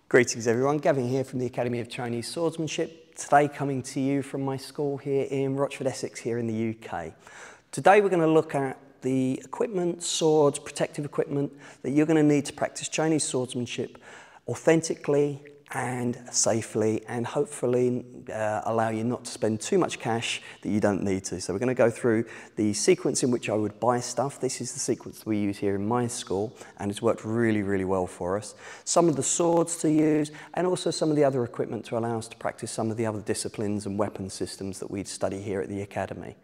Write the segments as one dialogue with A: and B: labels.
A: Greetings everyone, Gavin here from the Academy of Chinese Swordsmanship. Today coming to you from my school here in Rochford, Essex here in the UK. Today we're going to look at the equipment, swords, protective equipment that you're going to need to practice Chinese swordsmanship authentically and safely, and hopefully allow you not to spend too much cash that you don't need to. So we're going to go through the sequence in which I would buy stuff. This is the sequence we use here in my school, and it's worked really, really well for us. Some of the swords to use, and also some of the other equipment to allow us to practice some of the other disciplines and weapon systems that we'd study here at the Academy.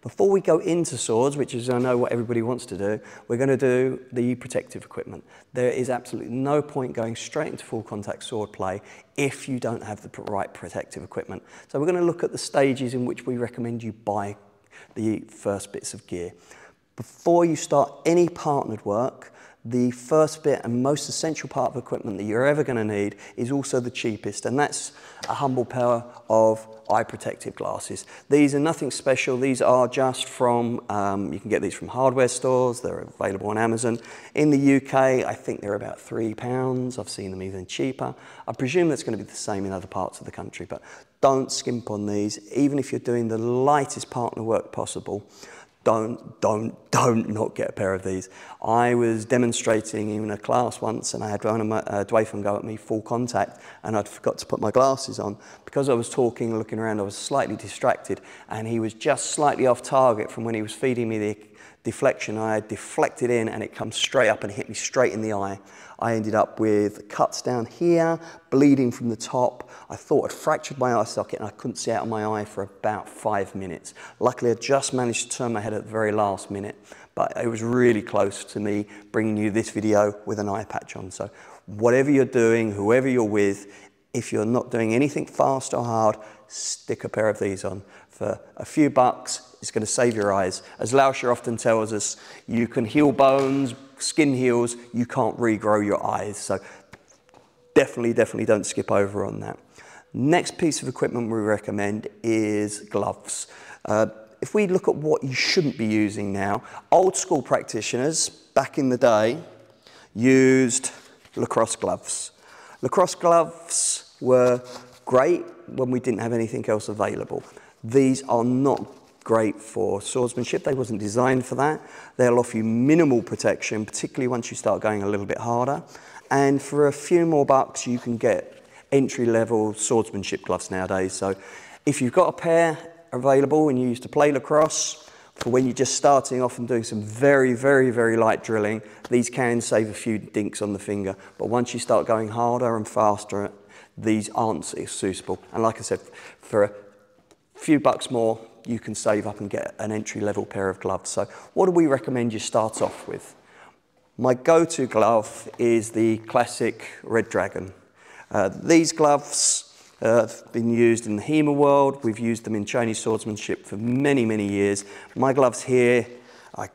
A: Before we go into swords, which is I know what everybody wants to do, we're going to do the protective equipment. There is absolutely no point going straight into full contact sword play if you don't have the right protective equipment. So we're going to look at the stages in which we recommend you buy the first bits of gear. Before you start any partnered work, the first bit and most essential part of equipment that you're ever going to need is also the cheapest, and that's a humble pair of eye protective glasses. These are nothing special. These are just from, you can get these from hardware stores. They're available on Amazon. In the UK, I think they're about £3. I've seen them even cheaper. I presume that's going to be the same in other parts of the country, but don't skimp on these. Even if you're doing the lightest partner work possible, don't not get a pair of these. I was demonstrating in a class once and I had one of my Jianfa go at me full contact, and I'd forgot to put my glasses on. Because I was talking and looking around, I was slightly distracted, and he was just slightly off target from when he was feeding me the deflection. I had deflected in and it comes straight up and hit me straight in the eye. I ended up with cuts down here, bleeding from the top. I thought I'd fractured my eye socket and I couldn't see out of my eye for about 5 minutes. Luckily, I just managed to turn my head at the very last minute, but it was really close to me bringing you this video with an eye patch on. So whatever you're doing, whoever you're with, if you're not doing anything fast or hard, stick a pair of these on. For a few bucks, it's going to save your eyes. As Laoshi often tells us, you can heal bones, skin heals, you can't regrow your eyes. So definitely don't skip over on that. Next piece of equipment we recommend is gloves. If we look at what you shouldn't be using now, old school practitioners back in the day used lacrosse gloves. Lacrosse gloves were great when we didn't have anything else available. These are not great for swordsmanship. They wasn't designed for that. They'll offer you minimal protection, particularly once you start going a little bit harder. And for a few more bucks, you can get entry-level swordsmanship gloves nowadays. So if you've got a pair available and you used to play lacrosse, for when you're just starting off and doing some very light drilling, these can save a few dinks on the finger. But once you start going harder and faster, these aren't suitable. And like I said, for a few bucks more, you can save up and get an entry-level pair of gloves. So what do we recommend you start off with? My go-to glove is the classic Red Dragon. These gloves have been used in the HEMA world. We've used them in Chinese swordsmanship for many years. My gloves here, I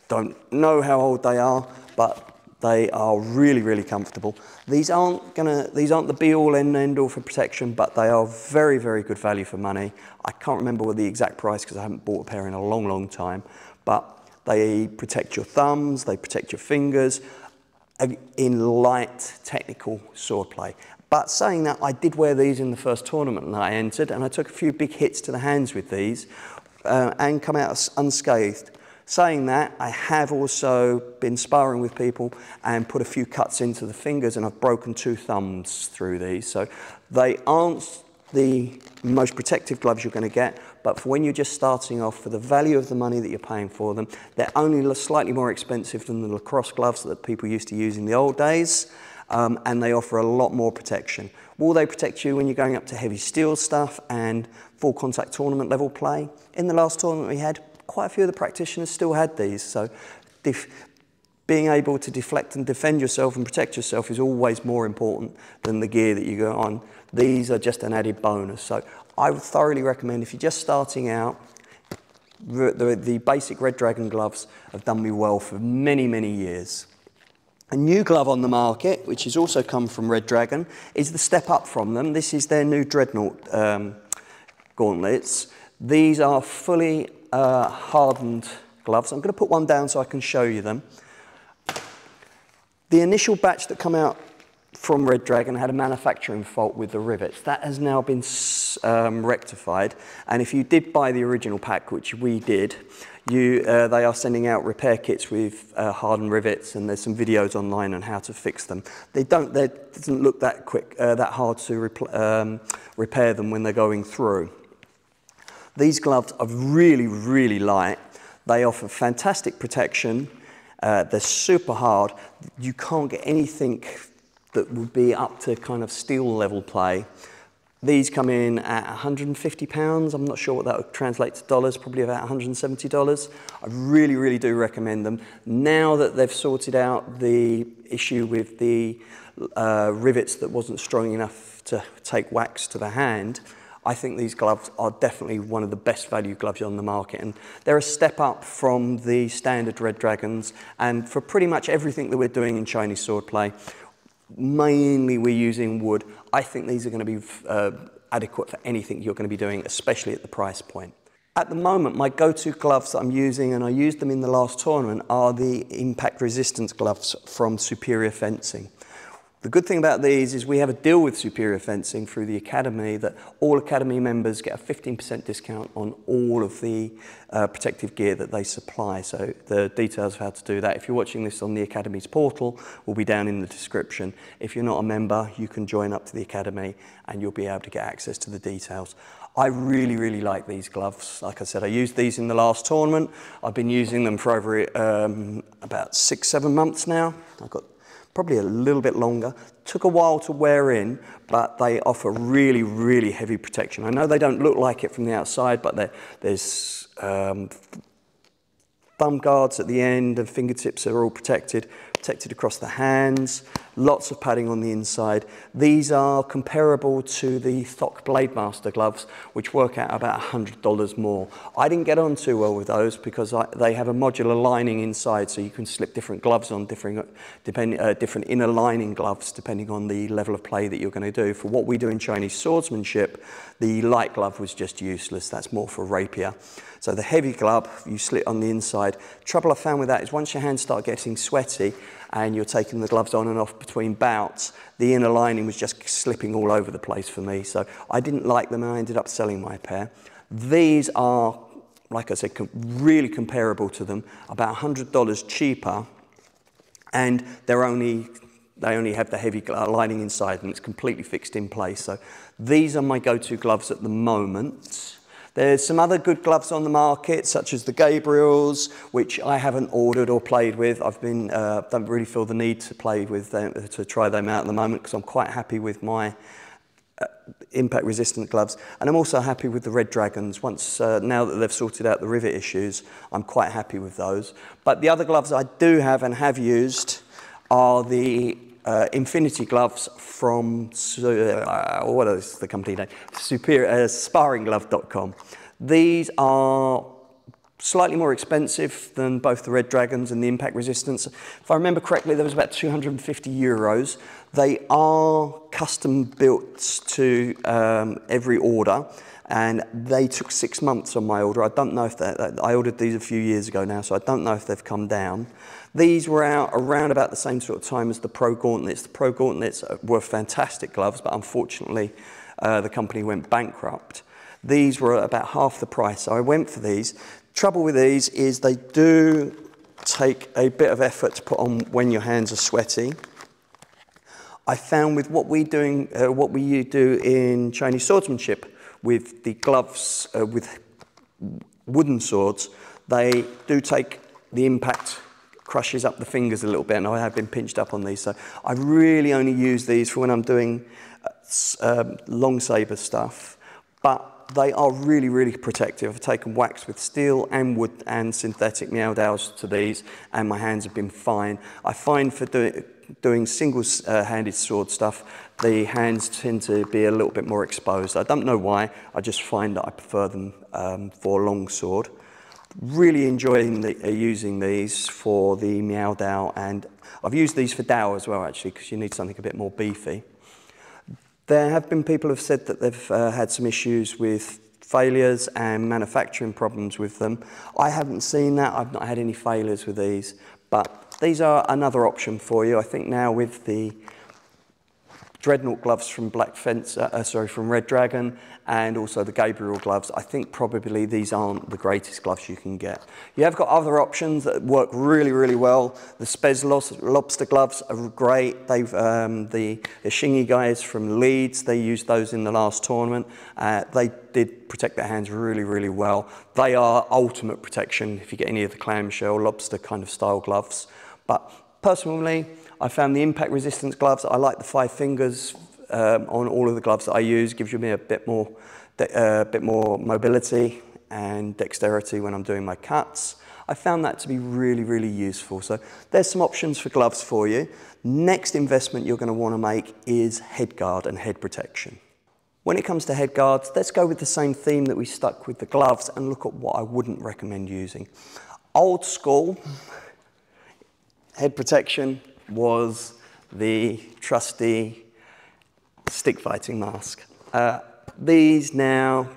A: don't know how old they are, but they are really comfortable. These aren't the be-all and end-all for protection, but they are very good value for money. I can't remember what the exact price because I haven't bought a pair in a long time, but they protect your thumbs, they protect your fingers in light technical sword play. But saying that, I did wear these in the first tournament that I entered, and I took a few big hits to the hands with these and come out unscathed. Saying that, I have also been sparring with people and put a few cuts into the fingers, and I've broken 2 thumbs through these. So they aren't the most protective gloves you're going to get, but for when you're just starting off, for the value of the money that you're paying for them, they're only slightly more expensive than the lacrosse gloves that people used to use in the old days, and they offer a lot more protection. Will they protect you when you're going up to heavy steel stuff and full contact tournament level play? In the last tournament we had, quite a few of the practitioners still had these, so being able to deflect and defend yourself and protect yourself is always more important than the gear that you go on. These are just an added bonus, so I would thoroughly recommend, if you're just starting out, the basic Red Dragon gloves have done me well for many years. A new glove on the market, which has also come from Red Dragon, is the step up from them. This is their new Dreadnought gauntlets. These are fully hardened gloves. I'm going to put one down so I can show you them. The initial batch that come out from Red Dragon had a manufacturing fault with the rivets. That has now been rectified, and if you did buy the original pack, which we did, they are sending out repair kits with hardened rivets, and there's some videos online on how to fix them. They doesn't look that quick, that hard to repair them when they're going through. These gloves are really, really light. They offer fantastic protection. They're super hard. You can't get anything that would be up to kind of steel level play. These come in at £150. I'm not sure what that would translate to dollars, probably about $170. I really, really do recommend them. Now that they've sorted out the issue with the rivets that wasn't strong enough to take wax to the hand, I think these gloves are definitely one of the best value gloves on the market, and they're a step up from the standard Red Dragons, and for pretty much everything that we're doing in Chinese swordplay, mainly we're using wood. I think these are going to be adequate for anything you're going to be doing, especially at the price point. At the moment, my go-to gloves that I'm using, and I used them in the last tournament, are the impact resistance gloves from Superior Fencing. The good thing about these is we have a deal with Superior Fencing through the Academy that all Academy members get a 15% discount on all of the protective gear that they supply. So the details of how to do that, if you're watching this on the Academy's portal, will be down in the description. If you're not a member, you can join up to the Academy and you'll be able to get access to the details. I really, really like these gloves. Like I said, I used these in the last tournament. I've been using them for over about 6-7 months now. I've got probably a little bit longer. Took a while to wear in, but they offer really, really heavy protection. I know they don't look like it from the outside, but there's thumb guards at the end, and fingertips are all protected across the hands, lots of padding on the inside. These are comparable to the Thock Blademaster gloves, which work out about $100 more. I didn't get on too well with those because they have a modular lining inside, so you can slip different gloves on, different inner lining gloves, depending on the level of play that you're going to do. For what we do in Chinese swordsmanship, the light glove was just useless. That's more for rapier. So the heavy glove, you slit on the inside. Trouble I found with that is once your hands start getting sweaty and you're taking the gloves on and off between bouts, the inner lining was just slipping all over the place for me. So I didn't like them and I ended up selling my pair. These are, like I said, really comparable to them, about $100 cheaper, and they only have the heavy lining inside and it's completely fixed in place. So these are my go-to gloves at the moment. There's some other good gloves on the market, such as the Gabriels, which I haven't ordered or played with. Don't really feel the need to play with them, to try them out at the moment, because I'm quite happy with my impact resistant gloves. And I'm also happy with the Red Dragons. Now that they've sorted out the rivet issues, I'm quite happy with those. But the other gloves I do have and have used are the Infinity gloves from, what is the company name? Sparringglove.com. These are slightly more expensive than both the Red Dragons and the impact resistance. If I remember correctly, there was about €250. They are custom built to every order, and they took 6 months on my order. I don't know if I ordered these a few years ago now, so I don't know if they've come down. These were out around about the same sort of time as the Pro Gauntlets. The Pro Gauntlets were fantastic gloves, but unfortunately the company went bankrupt. These were about half the price, so I went for these. Trouble with these is they do take a bit of effort to put on when your hands are sweaty. I found with what we do in Chinese swordsmanship with the gloves with wooden swords, they do take the impact, crushes up the fingers a little bit, and I have been pinched up on these. So I really only use these for when I'm doing long saber stuff, but they are really, really protective. I've taken wax with steel and wood and synthetic meow dowels to these, and my hands have been fine. I find for doing single-handed sword stuff, the hands tend to be a little bit more exposed. I don't know why, I just find that I prefer them for a long sword. Really enjoying using these for the meow dowel, and I've used these for dowel as well, actually, because you need something a bit more beefy. There have been people who have said that they've had some issues with failures and manufacturing problems with them. I haven't seen that. I've not had any failures with these, but these are another option for you. I think now with the Dreadnought gloves from from Red Dragon, and also the Gabriel gloves. I think probably these aren't the greatest gloves you can get. You have got other options that work really, really well. The Spez lobster gloves are great. They've the Shingy guys from Leeds, they used those in the last tournament. They did protect their hands really, really well. They are ultimate protection if you get any of the clamshell lobster kind of style gloves. But personally, I found the impact resistance gloves. I like the 5 fingers on all of the gloves that I use. Gives me a bit more mobility and dexterity when I'm doing my cuts. I found that to be really, really useful. So there's some options for gloves for you. Next investment you're going to want to make is head guard and head protection. When it comes to head guards, let's go with the same theme that we stuck with the gloves and look at what I wouldn't recommend using. Old school head protection was the trusty stick fighting mask. These now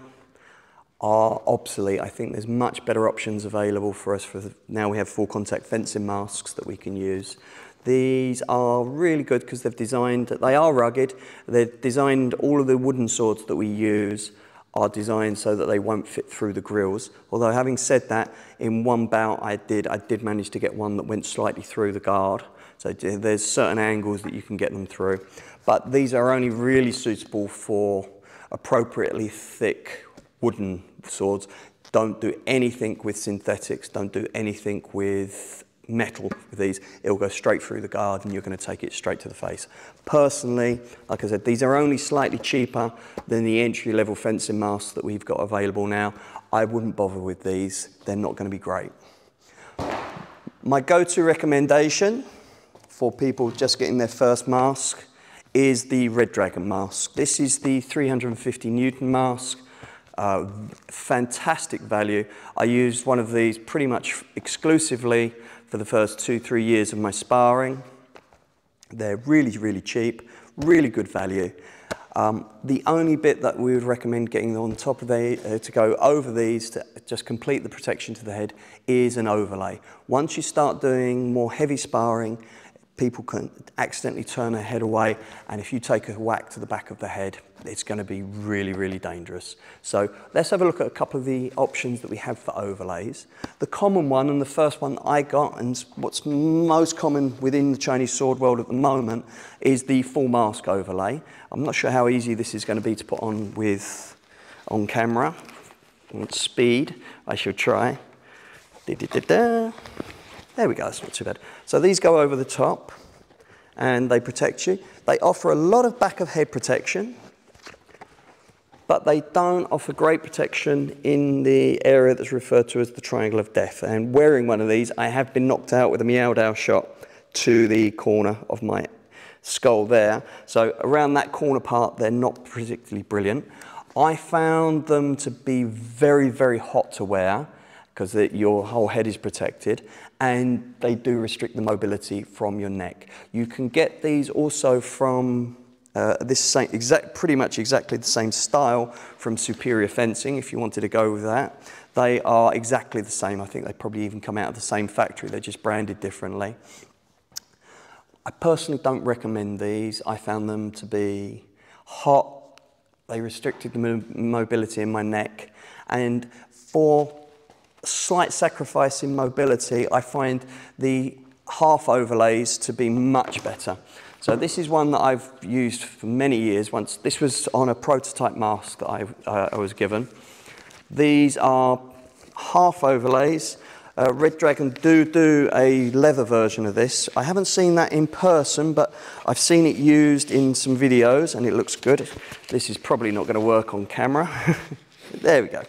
A: are obsolete. I think there's much better options available for us. Now we have full contact fencing masks that we can use. These are really good because they are rugged. They've designed, all of the wooden swords that we use are designed so that they won't fit through the grills. Although having said that, in one bout I did manage to get one that went slightly through the guard. So there's certain angles that you can get them through. But these are only really suitable for appropriately thick wooden swords. Don't do anything with synthetics, don't do anything with metal with these. It'll go straight through the guard and you're going to take it straight to the face. Personally, like I said, these are only slightly cheaper than the entry-level fencing masks that we've got available now. I wouldn't bother with these. They're not going to be great. My go-to recommendation for people just getting their first mask is the Red Dragon mask. This is the 350 Newton mask. Fantastic value. I used one of these pretty much exclusively for the first 2-3 years of my sparring. They're really, really cheap, really good value. The only bit that we would recommend getting on top of to go over these to just complete the protection to the head is an overlay. Once you start doing more heavy sparring, people can accidentally turn their head away, and if you take a whack to the back of the head, it's going to be really, really dangerous. So let's have a look at a couple of the options that we have for overlays. The common one, and the first one I got, and what's most common within the Chinese sword world at the moment, is the full mask overlay. I'm not sure how easy this is going to be to put on camera. On speed, I should try. There we go, it's not too bad. So these go over the top and they protect you. They offer a lot of back of head protection, but they don't offer great protection in the area that's referred to as the triangle of death. And wearing one of these, I have been knocked out with a Meow Dao shot to the corner of my skull there. So around that corner part, they're not particularly brilliant. I found them to be very, very hot to wear because your whole head is protected, and they do restrict the mobility from your neck. You can get these also from pretty much exactly the same style from Superior Fencing, if you wanted to go with that. They are exactly the same. I think they probably even come out of the same factory. They're just branded differently. I personally don't recommend these. I found them to be hot. They restricted the mobility in my neck. And for slight sacrifice in mobility, I find the half overlays to be much better. So this is one that I've used for many years. This was on a prototype mask that I was given. These are half overlays. Red Dragon do a leather version of this. I haven't seen that in person, but I've seen it used in some videos and it looks good. This is probably not going to work on camera. There we go.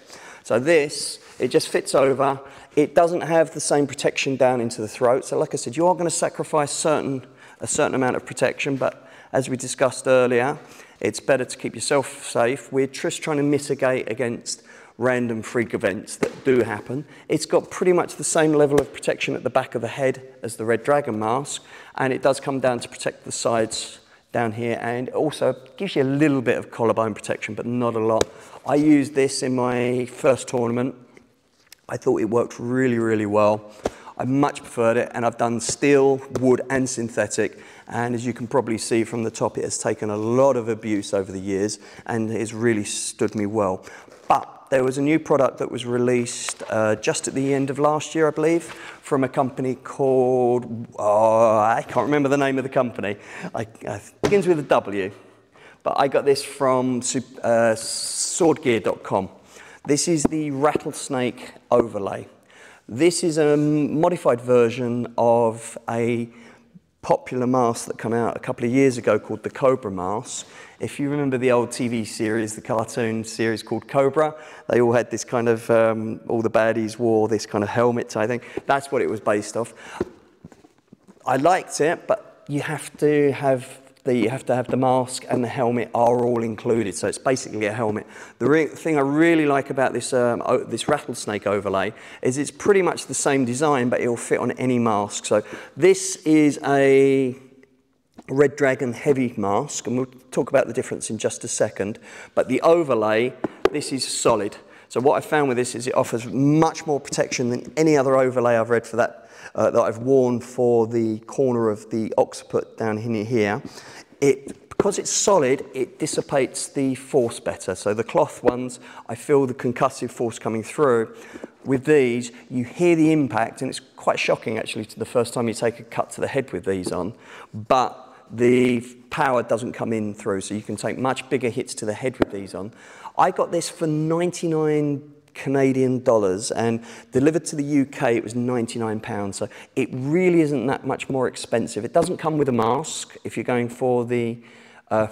A: So this, it just fits over. It doesn't have the same protection down into the throat. So like I said, you are going to sacrifice a certain amount of protection, but as we discussed earlier, it's better to keep yourself safe. We're just trying to mitigate against random freak events that do happen. It's got pretty much the same level of protection at the back of the head as the Red Dragon mask, and it does come down to protect the sides down here, and also gives you a little bit of collarbone protection, but not a lot. I used this in my first tournament. I thought it worked really, really well. I much preferred it, and I've done steel, wood and synthetic, and as you can probably see from the top, it has taken a lot of abuse over the years and it's really stood me well. But there was a new product that was released just at the end of last year, I believe, from a company called, I can't remember the name of the company. It begins with a W, but I got this from swordgear.com. This is the rattlesnake overlay. This is a modified version of a popular mask that came out a couple of years ago called the Cobra mask. If you remember the old TV series, the cartoon series called Cobra, they all had this kind of, all the baddies wore this kind of helmet type thing. That's what it was based off. I liked it, but you have to have the mask and the helmet are all included, so it's basically a helmet. The thing I really like about this, this rattlesnake overlay is it's pretty much the same design, but it'll fit on any mask. So this is a Red Dragon heavy mask, and we'll talk about the difference in just a second, but the overlay, this is solid. So what I found with this is it offers much more protection than any other overlay I've read for that, that I've worn for the corner of the occiput down here. Because it's solid, it dissipates the force better. So the cloth ones, I feel the concussive force coming through. With these, you hear the impact, and it's quite shocking actually to the first time you take a cut to the head with these on, but the power doesn't come in through, so you can take much bigger hits to the head with these on. I got this for 99 Canadian dollars, and delivered to the UK it was £99, so it really isn't that much more expensive. It doesn't come with a mask. If you're going for the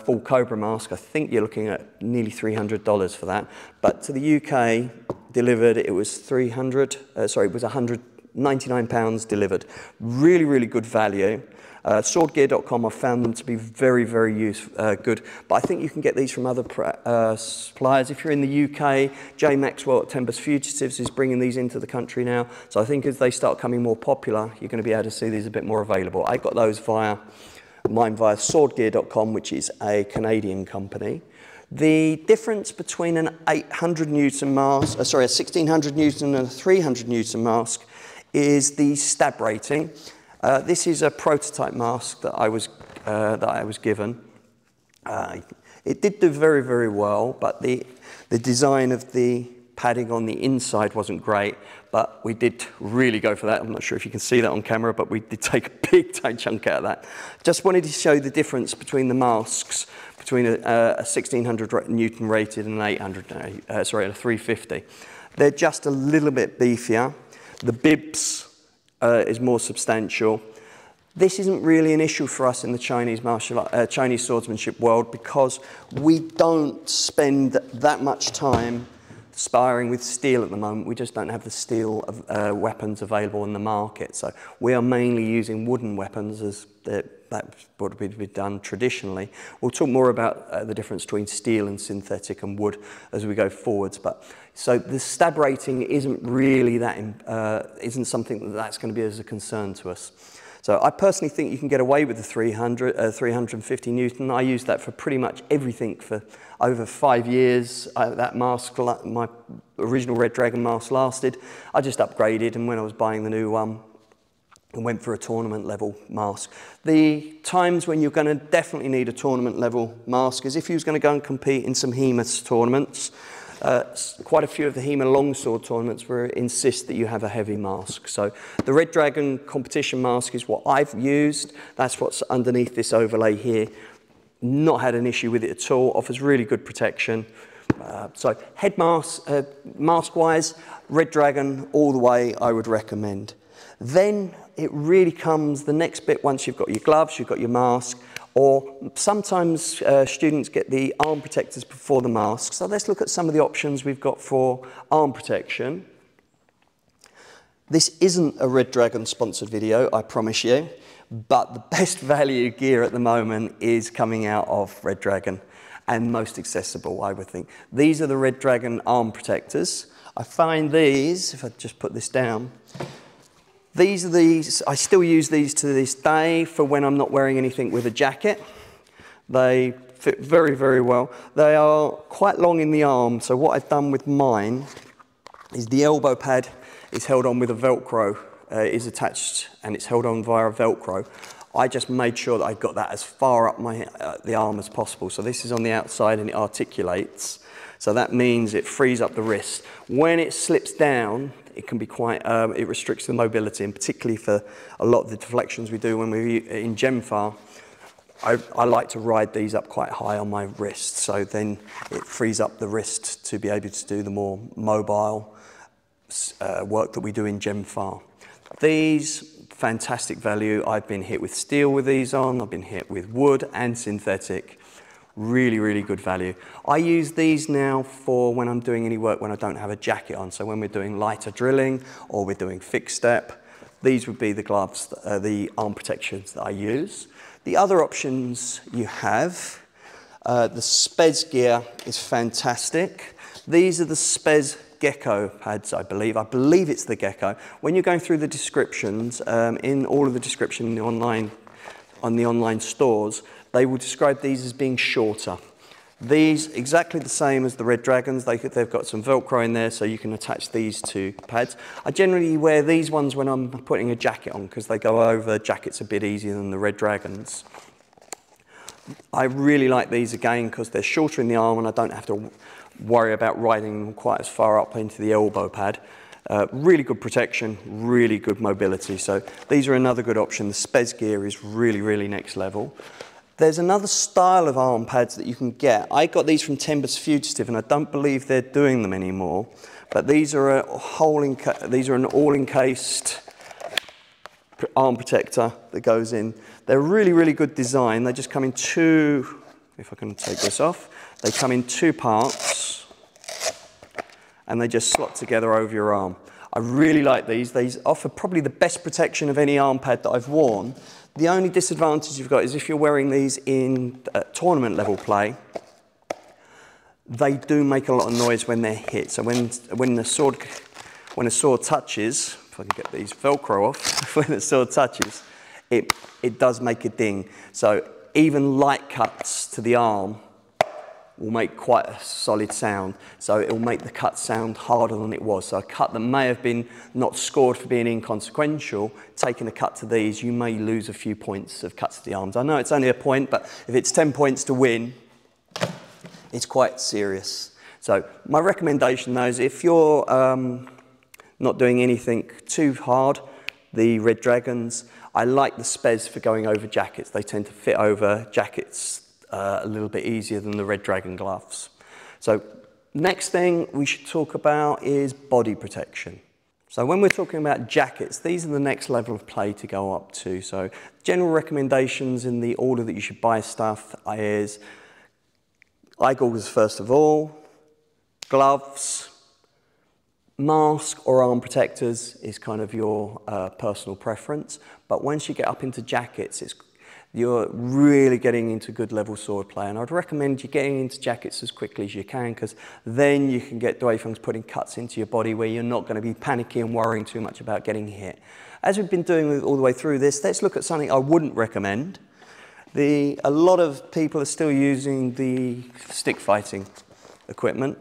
A: full Cobra mask, I think you're looking at nearly $300 for that, but to the UK delivered it was £199 delivered. Really good value. Swordgear.com, I found them to be very good, but I think you can get these from other suppliers. If you're in the UK, J. Maxwell at Tempest Fugitives is bringing these into the country now, so I think as they start coming more popular, you're going to be able to see these a bit more available. I got those via Swordgear.com, which is a Canadian company. The difference between an 800 Newton mask, a 1600 Newton and a 300 Newton mask is the stab rating. This is a prototype mask that I was given. It did do very well, but the design of the padding on the inside wasn't great, but we did really go for that. I'm not sure if you can see that on camera, but we did take a big chunk out of that. Just wanted to show the difference between the masks, between a 1600 Newton rated and an 350. They're just a little bit beefier. The bibs is more substantial. This isn't really an issue for us in the Chinese swordsmanship world because we don't spend that much time sparring with steel at the moment. We just don't have the steel weapons available in the market. So we are mainly using wooden weapons as that's what would be done traditionally. We'll talk more about the difference between steel and synthetic and wood as we go forwards. But so the stab rating isn't really isn't something that's going to be as a concern to us. So I personally think you can get away with the 350 Newton. I used that for pretty much everything for over 5 years. That mask, my original Red Dragon mask lasted. I just upgraded, and when I was buying the new one, I went for a tournament level mask. The times when you're going to definitely need a tournament level mask is if you was going to go and compete in some HEMA tournaments. Quite a few of the HEMA longsword tournaments will insist that you have a heavy mask. So the Red Dragon competition mask is what I've used. That's what's underneath this overlay here. Not had an issue with it at all. Offers really good protection. So head mask, mask-wise, Red Dragon all the way I would recommend. Then it really comes, the next bit, once you've got your gloves, you've got your mask, or sometimes students get the arm protectors before the mask. So let's look at some of the options we've got for arm protection. This isn't a Red Dragon sponsored video, I promise you, but the best value gear at the moment is coming out of Red Dragon and most accessible, I would think. These are the Red Dragon arm protectors. I find these, if I just put this down, I still use these to this day for when I'm not wearing anything with a jacket. They fit very well. They are quite long in the arm, so what I've done with mine is the elbow pad is held on with a Velcro is attached and it's held on via Velcro, I just made sure that I got that as far up the arm as possible. So this is on the outside and it articulates. So that means it frees up the wrist. When it slips down, it can be quite, it restricts the mobility, and particularly for a lot of the deflections we do when we're in Jianfa, I like to ride these up quite high on my wrist. So then it frees up the wrist to be able to do the more mobile work that we do in Jianfa. These, fantastic value. I've been hit with steel with these on. I've been hit with wood and synthetic. Really, really good value. I use these now for when I'm doing any work when I don't have a jacket on. So when we're doing lighter drilling or we're doing fixed step, these would be the gloves, the arm protections that I use. The other options you have, the Spez gear is fantastic. These are the Spez Gecko pads, I believe. I believe it's the Gecko. When you're going through the descriptions, in all of the description on the online stores, they will describe these as being shorter. These, exactly the same as the Red Dragons, they've got some Velcro in there so you can attach these to pads. I generally wear these ones when I'm putting a jacket on because they go over jackets a bit easier than the Red Dragons. I really like these again because they're shorter in the arm and I don't have to worry about riding them quite as far up into the elbow pad. Really good protection, really good mobility. So these are another good option. The Spez gear is really, really next level. There's another style of arm pads that you can get. I got these from Timbers Fugitive and I don't believe they're doing them anymore. But these are an all-encased arm protector that goes in. They're really, really good design. They just come in two, if I can take this off, they come in two parts and they just slot together over your arm. I really like these. These offer probably the best protection of any arm pad that I've worn. The only disadvantage you've got is if you're wearing these in tournament level play, they do make a lot of noise when they're hit. So when a sword touches, if I can get these Velcro off, when the sword touches, it does make a ding. So even light cuts to the arm will make quite a solid sound. So it will make the cut sound harder than it was. So a cut that may have been not scored for being inconsequential, taking a cut to these, you may lose a few points of cuts to the arms. I know it's only a point, but if it's 10 points to win, it's quite serious. So my recommendation though is if you're not doing anything too hard, the Red Dragons, I like the Spez for going over jackets. They tend to fit over jackets a little bit easier than the Red Dragon gloves. So next thing we should talk about is body protection. So when we're talking about jackets, these are the next level of play to go up to. So general recommendations in the order that you should buy stuff is eye goggles first of all, gloves, mask or arm protectors is kind of your personal preference. But once you get up into jackets, you're really getting into good level sword play, and I'd recommend you getting into jackets as quickly as you can because then you can get Duifeng's putting cuts into your body where you're not going to be panicking and worrying too much about getting hit. As we've been doing all the way through this, let's look at something I wouldn't recommend. A lot of people are still using the stick fighting equipment.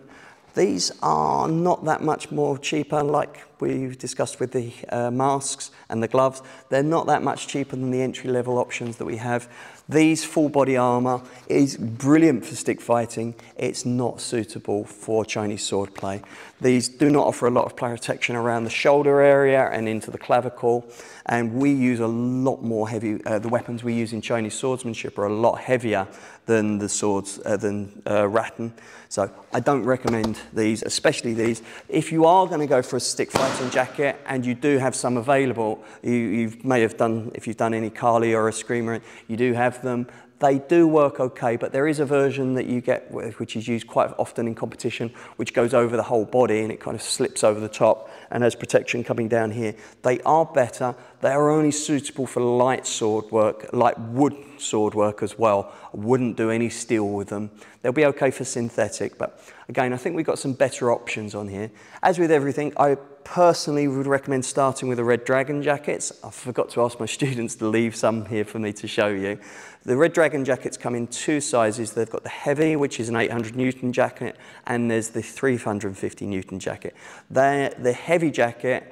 A: These are not that much more cheaper, like we've discussed with the masks and the gloves. They're not that much cheaper than the entry-level options that we have. These full body armor is brilliant for stick fighting. It's not suitable for Chinese sword play. These do not offer a lot of protection around the shoulder area and into the clavicle. And we use a lot more heavy, the weapons we use in Chinese swordsmanship are a lot heavier than the swords, rattan. So I don't recommend these, especially these. If you are going to go for a stick fighting jacket and you do have some available, you may have done, if you've done any Kali or a Screamer, you do have them. They do work okay, but there is a version that you get, which is used quite often in competition, which goes over the whole body and it kind of slips over the top and has protection coming down here. They are better. They are only suitable for light sword work, light wood sword work as well. I wouldn't do any steel with them. They'll be okay for synthetic, but again, I think we've got some better options on here. As with everything, I personally would recommend starting with the Red Dragon jackets. I forgot to ask my students to leave some here for me to show you. The Red Dragon jackets come in two sizes. They've got the heavy, which is an 800 Newton jacket, and there's the 350 Newton jacket. The heavy jacket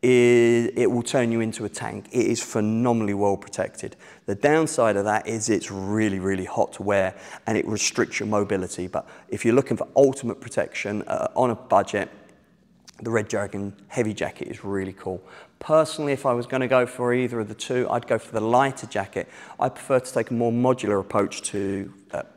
A: it will turn you into a tank. It is phenomenally well protected. The downside of that is it's really, really hot to wear and it restricts your mobility. But if you're looking for ultimate protection on a budget, the Red Dragon heavy jacket is really cool. Personally, if I was going to go for either of the two, I'd go for the lighter jacket. I prefer to take a more modular approach to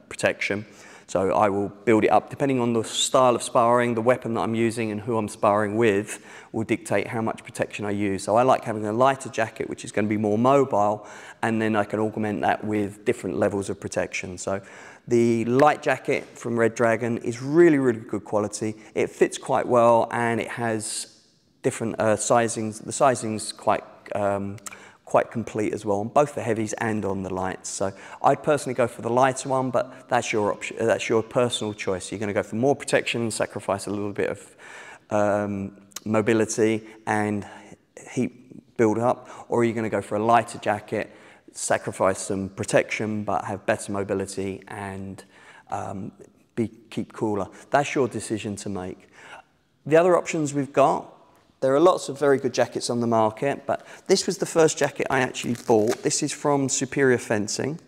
A: protection. So I will build it up depending on the style of sparring, the weapon that I'm using and who I'm sparring with will dictate how much protection I use. So I like having a lighter jacket, which is going to be more mobile, and then I can augment that with different levels of protection. So the light jacket from Red Dragon is really, really good quality. It fits quite well and it has different sizings. The sizing's quite complete as well on both the heavies and on the lights. So I'd personally go for the lighter one, but that's your option. That's your personal choice. You're going to go for more protection and sacrifice a little bit of mobility and heat build up, or you're going to go for a lighter jacket, sacrifice some protection but have better mobility and keep cooler. That's your decision to make. The other options we've got, there are lots of very good jackets on the market, but this was the first jacket I actually bought. This is from Superior Fencing.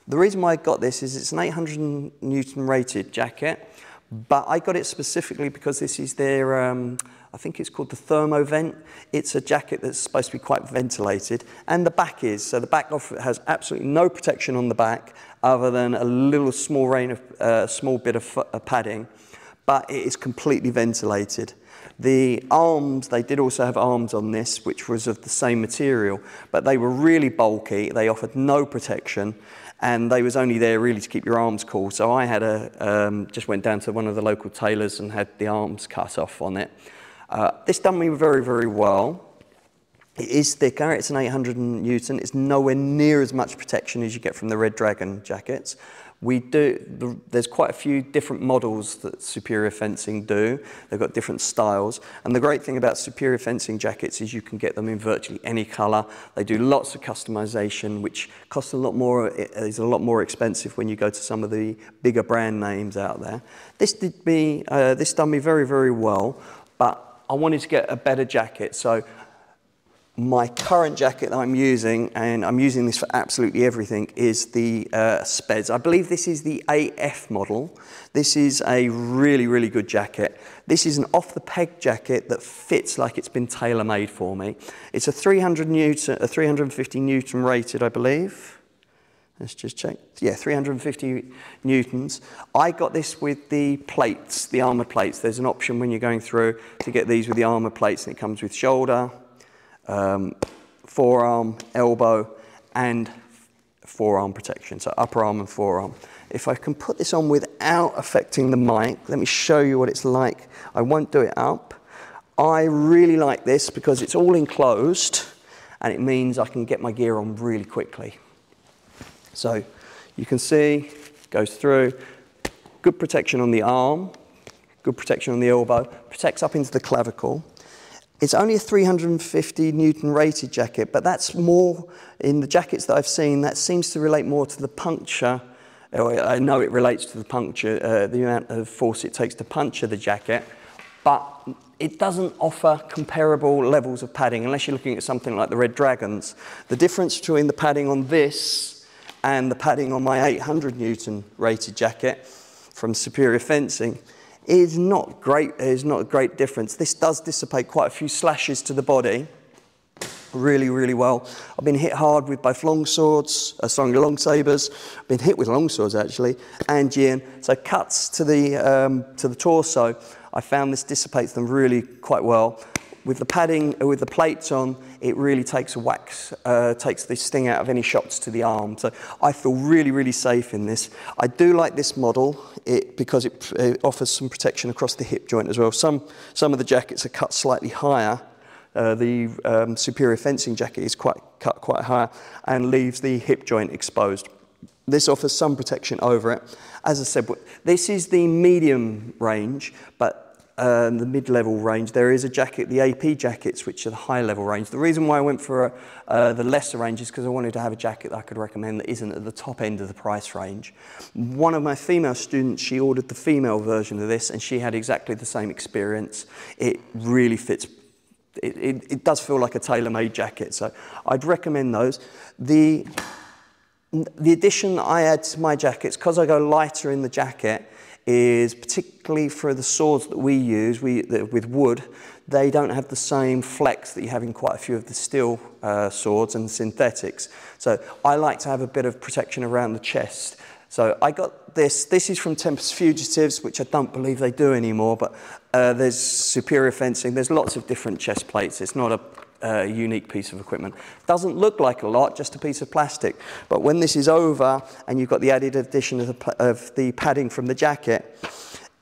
A: The reason why I got this is it's an 800 Newton rated jacket, but I got it specifically because this is their, I think it's called the Thermovent. It's a jacket that's supposed to be quite ventilated, and the back is. So the back has absolutely no protection on the back other than a little small bit of padding, but it is completely ventilated. The arms, they did also have arms on this, which was of the same material, but they were really bulky. They offered no protection, and they was only there really to keep your arms cool. So I had just went down to one of the local tailors and had the arms cut off on it. This done me very, very well. It is thicker, it's an 800 Newton. It's nowhere near as much protection as you get from the Red Dragon jackets. There's quite a few different models that Superior Fencing do. They've got different styles. And the great thing about Superior Fencing jackets is you can get them in virtually any color. They do lots of customization, which costs a lot more, is a lot more expensive when you go to some of the bigger brand names out there. This done me very, very well, but I wanted to get a better jacket. So my current jacket that I'm using, and I'm using this for absolutely everything, is the Speds. I believe this is the AF model. This is a really, really good jacket. This is an off-the-peg jacket that fits like it's been tailor-made for me. It's a 350 Newton rated, I believe. Let's just check. Yeah, 350 Newtons. I got this with the plates, the armor plates. There's an option when you're going through to get these with the armor plates, and it comes with shoulder, forearm, elbow, and forearm protection, so upper arm and forearm. If I can put this on without affecting the mic, let me show you what it's like. I won't do it up. I really like this because it's all enclosed, and it means I can get my gear on really quickly. So you can see, goes through, good protection on the arm, good protection on the elbow, protects up into the clavicle. It's only a 350 Newton rated jacket, but that's more, in the jackets that I've seen, that seems to relate more to the puncture. I know it relates to the puncture, the amount of force it takes to puncture the jacket, but it doesn't offer comparable levels of padding unless you're looking at something like the Red Dragons. The difference between the padding on this and the padding on my 800 Newton rated jacket from Superior Fencing is not great. It's not a great difference. This does dissipate quite a few slashes to the body really, really well. I've been hit hard with both long sabers. I've been hit with long swords actually, and Jian. So cuts to the torso, I found this dissipates them really quite well. With the padding, with the plates on, it really takes the sting out of any shots to the arm. So I feel really, really safe in this. I do like this model because it offers some protection across the hip joint as well. Some of the jackets are cut slightly higher. The Superior Fencing jacket is cut quite high and leaves the hip joint exposed. This offers some protection over it. As I said, this is the medium range, but the mid-level range, there is a jacket, the AP jackets, which are the high-level range. The reason why I went for the lesser range is because I wanted to have a jacket that I could recommend that isn't at the top end of the price range. One of my female students, she ordered the female version of this, and she had exactly the same experience. It really fits it does feel like a tailor-made jacket, so I'd recommend those. The addition I add to my jackets, because I go lighter in the jacket, is particularly for the swords that we use with wood, they don't have the same flex that you have in quite a few of the steel swords and synthetics. So I like to have a bit of protection around the chest. So I got this. This is from Tempest Fugitives, which I don't believe they do anymore, but there's Superior Fencing. There's lots of different chest plates. It's not a unique piece of equipment. Doesn't look like a lot, just a piece of plastic. But when this is over and you've got the added addition of the padding from the jacket,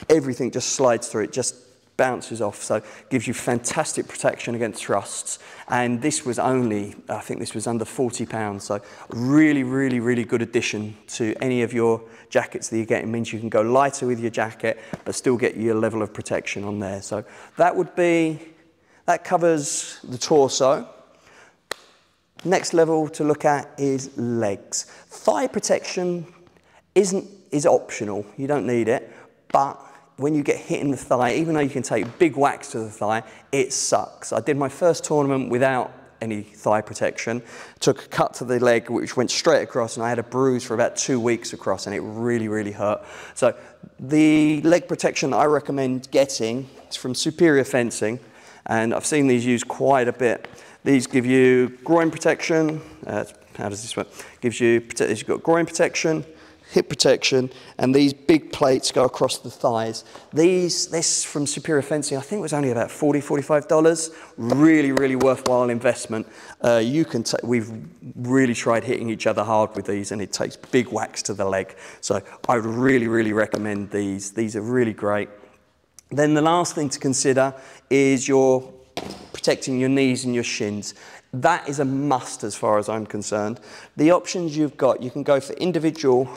A: everything just slides through. It just bounces off, so gives you fantastic protection against thrusts. And this was only, I think this was under £40, so really, really, really good addition to any of your jackets that you get. It means you can go lighter with your jacket, but still get your level of protection on there. So that covers the torso. Next level to look at is legs. Thigh protection is optional, you don't need it, but when you get hit in the thigh, even though you can take big whacks to the thigh, it sucks. I did my first tournament without any thigh protection, took a cut to the leg which went straight across, and I had a bruise for about 2 weeks across, and it really, really hurt. So the leg protection that I recommend getting is from Superior Fencing, and I've seen these used quite a bit. These give you groin protection. How does this work? You've got groin protection, hip protection, and these big plates go across the thighs. This from Superior Fencing, I think it was only about $40, $45. Really, really worthwhile investment. We've really tried hitting each other hard with these, and it takes big whacks to the leg. So I would really, really recommend these. These are really great. Then the last thing to consider is your protecting your knees and your shins. That is a must as far as I'm concerned. The options you've got, you can go for individual.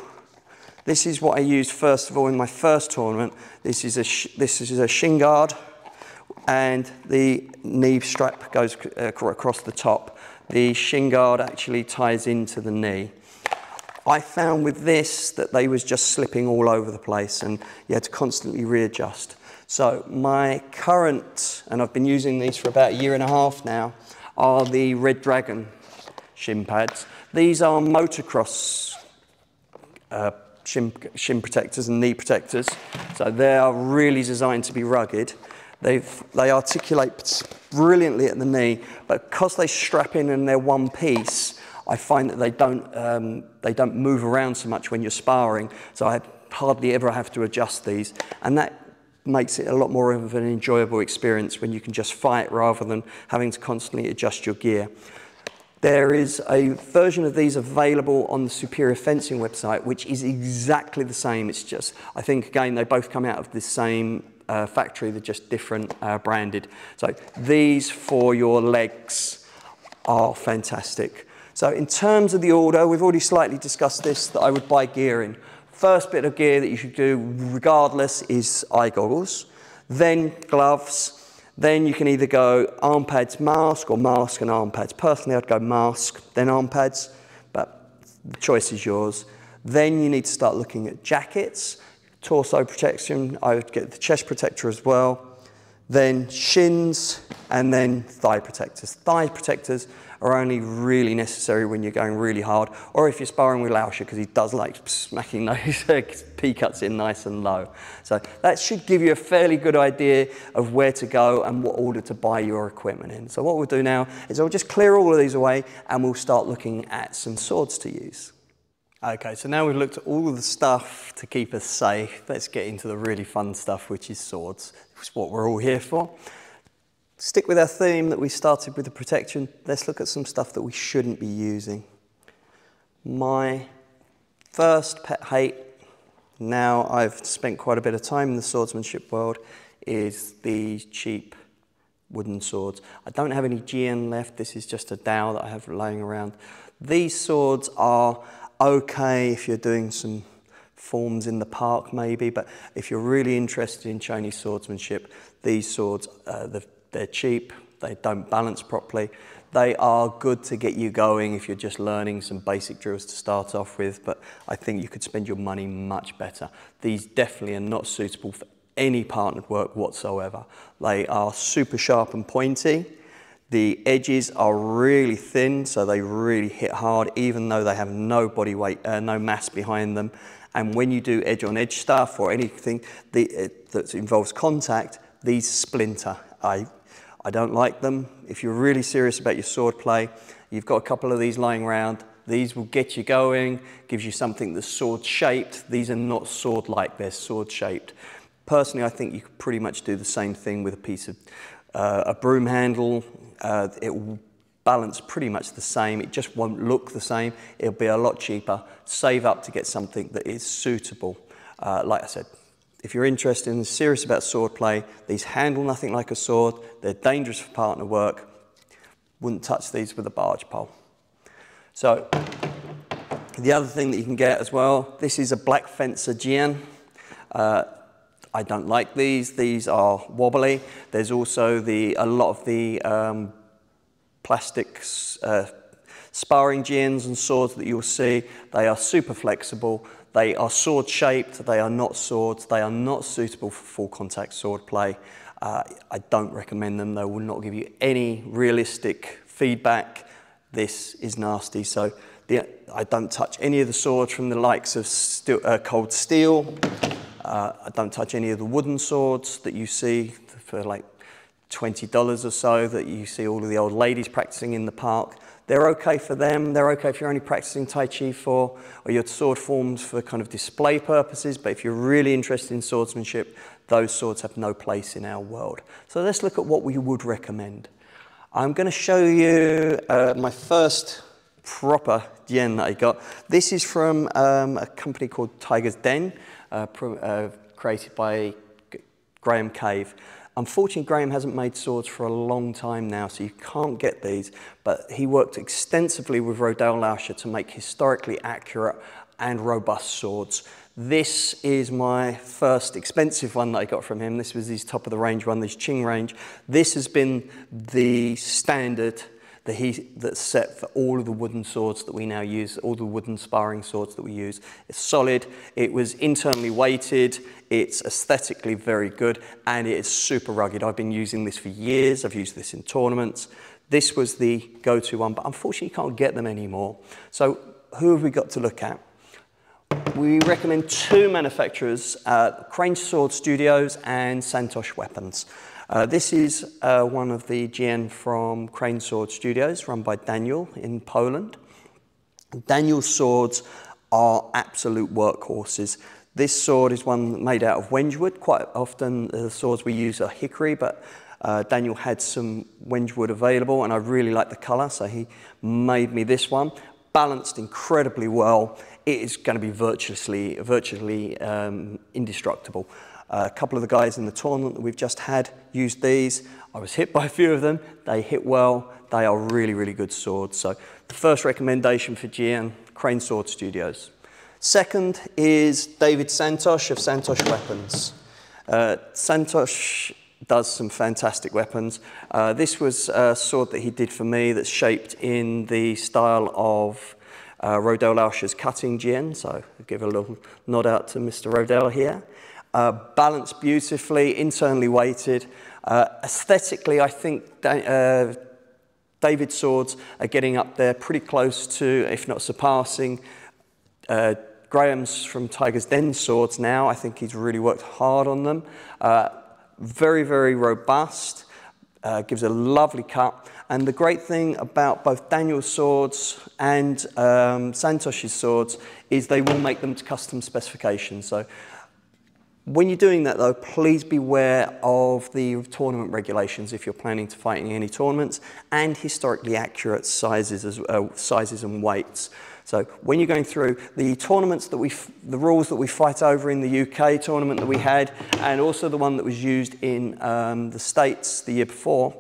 A: This is what I used first of all in my first tournament. This is a shin guard, and the knee strap goes across the top. The shin guard actually ties into the knee. I found with this that they was just slipping all over the place, and you had to constantly readjust. So my current, and I've been using these for about 1.5 years now, are the Red Dragon shin pads. These are motocross shin protectors and knee protectors, so they are really designed to be rugged. They articulate brilliantly at the knee, but because they strap in and they're one piece, I find that they don't move around so much when you're sparring, so I hardly ever have to adjust these, and that makes it a lot more of an enjoyable experience when you can just fight rather than having to constantly adjust your gear. There is a version of these available on the Superior Fencing website, which is exactly the same. It's just, I think, again, they both come out of the same factory, they're just different branded. So these for your legs are fantastic. So in terms of the order, we've already slightly discussed this, that I would buy gear in. First bit of gear that you should do regardless is eye goggles, then gloves. Then you can either go arm pads, mask, or mask and arm pads. Personally, I'd go mask, then arm pads, but the choice is yours. Then you need to start looking at jackets, torso protection. I would get the chest protector as well. Then shins, and then thigh protectors. Thigh protectors are only really necessary when you're going really hard, or if you're sparring with Lauscher, because he does like smacking those P-cuts in nice and low. So that should give you a fairly good idea of where to go and what order to buy your equipment in. So what we'll do now is I'll just clear all of these away, and we'll start looking at some swords to use. Okay, so now we've looked at all of the stuff to keep us safe. Let's get into the really fun stuff, which is swords. It's what we're all here for. Stick with our theme that we started with the protection. Let's look at some stuff that we shouldn't be using. My first pet hate, now I've spent quite a bit of time in the swordsmanship world, is the cheap wooden swords. I don't have any GN left. This is just a dowel that I have laying around. These swords are okay if you're doing some forms in the park maybe, but if you're really interested in Chinese swordsmanship, these swords, they're cheap, they don't balance properly. They are good to get you going if you're just learning some basic drills to start off with, but I think you could spend your money much better. These definitely are not suitable for any partnered work whatsoever. They are super sharp and pointy, The edges are really thin, so they really hit hard, even though they have no body weight, no mass behind them. And when you do edge-on-edge stuff or anything that involves contact, these splinter. I don't like them. If you're really serious about your sword play, you've got a couple of these lying around. These will get you going, gives you something that's sword-shaped. These are not sword-like, they're sword-shaped. Personally, I think you could pretty much do the same thing with a piece of a broom handle. It will balance pretty much the same. It just won't look the same. It'll be a lot cheaper. Save up to get something that is suitable. Like I said, if you're interested and serious about sword play, these handle nothing like a sword. They're dangerous for partner work. Wouldn't touch these with a barge pole. So the other thing that you can get as well, this is a black fencer Jian. I don't like these. These are wobbly. There's also a lot of the plastic sparring Jians and swords that you'll see. They are super flexible. They are sword shaped. They are not swords. They are not suitable for full contact sword play. I don't recommend them. They will not give you any realistic feedback. This is nasty. So I don't touch any of the swords from the likes of cold steel. I don't touch any of the wooden swords that you see for like $20 or so that you see all of the old ladies practicing in the park. They're okay for them. They're okay if you're only practicing Tai Chi or your sword forms for kind of display purposes. But if you're really interested in swordsmanship, those swords have no place in our world. So let's look at what we would recommend. I'm going to show you my first proper Jian that I got. This is from a company called Tiger's Den, created by Graham Cave. Unfortunately, Graham hasn't made swords for a long time now, so you can't get these, but he worked extensively with Rodel Lauscher to make historically accurate and robust swords. This is my first expensive one that I got from him. This was his top of the range one, this Qing range. This has been the standard that's set for all of the wooden swords that we now use, all the wooden sparring swords that we use. It's solid, it was internally weighted, it's aesthetically very good, and it is super rugged. I've been using this for years. I've used this in tournaments. This was the go-to one, but unfortunately you can't get them anymore. So who have we got to look at? We recommend two manufacturers, Crane Sword Studios and Santosh Weapons. This is one of the Jian from Crane Sword Studios, run by Daniel in Poland. Daniel's swords are absolute workhorses. This sword is one made out of Wengewood. Quite often the swords we use are hickory, but Daniel had some Wengewood available and I really like the colour, so he made me this one. Balanced incredibly well. It is going to be virtually indestructible. A couple of the guys in the tournament that we've just had used these. I was hit by a few of them. They hit well. They are really, really good swords. So the first recommendation for Jian, Crane Sword Studios. Second is David Santosh of Santosh Weapons. Santosh does some fantastic weapons. This was a sword that he did for me that's shaped in the style of Rodel Lauscher's cutting Jian. So I'll give a little nod out to Mr. Rodel here. Balanced beautifully, internally weighted. Aesthetically, I think David's swords are getting up there pretty close to, if not surpassing, Graham's from Tiger's Den swords now. I think he's really worked hard on them. Very, very robust, gives a lovely cut. And the great thing about both Daniel's swords and Santosh's swords is they will make them to custom specifications. So when you're doing that though, please beware of the tournament regulations if you're planning to fight in any tournaments, and historically accurate sizes and weights. So when you're going through the tournaments that the rules that we fight over in the UK tournament that we had, and also the one that was used in the States the year before,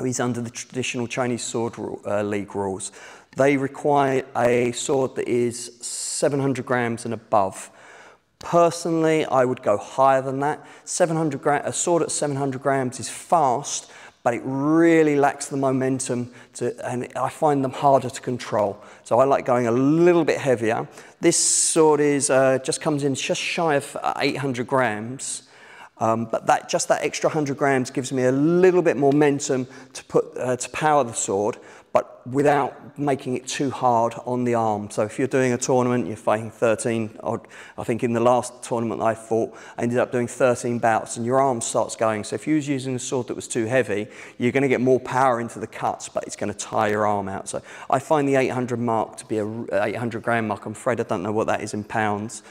A: is under the traditional Chinese sword league rules. They require a sword that is 700 grams and above. Personally, I would go higher than that. A sword at 700 grams is fast, but it really lacks the momentum and I find them harder to control. So I like going a little bit heavier. This sword is just comes in just shy of 800 grams. But just that extra 100 grams gives me a little bit more momentum to power the sword, but without making it too hard on the arm. So if you're doing a tournament, you're fighting 13 odd, I think in the last tournament I fought, I ended up doing 13 bouts and your arm starts going. So if you was using a sword that was too heavy, you're going to get more power into the cuts, but it's going to tire your arm out. So I find the 800 mark to be 800 gram mark. I'm afraid I don't know what that is in pounds,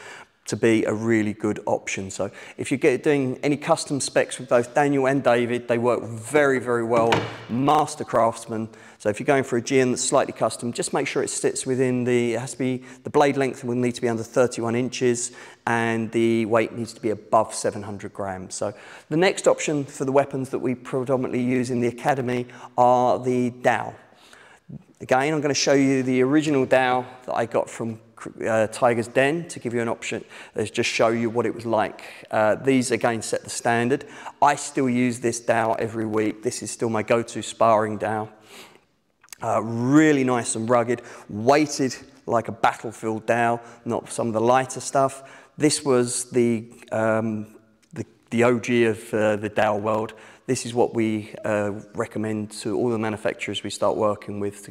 A: to be a really good option. So if you're doing any custom specs with both Daniel and David, they work very, very well. Master craftsmen. So if you're going for a Jian that's slightly custom, just make sure it sits within it has to be, the blade length will need to be under 31 inches and the weight needs to be above 700 grams. So the next option for the weapons that we predominantly use in the academy are the dao. Again, I'm going to show you the original dao that I got from Tiger's Den to give you an option, just show you what it was like. These again set the standard. I still use this dao every week. This is still my go-to sparring dao. Really nice and rugged, weighted like a battlefield dao, not some of the lighter stuff. This was the OG of the dao world. This is what we recommend to all the manufacturers we start working with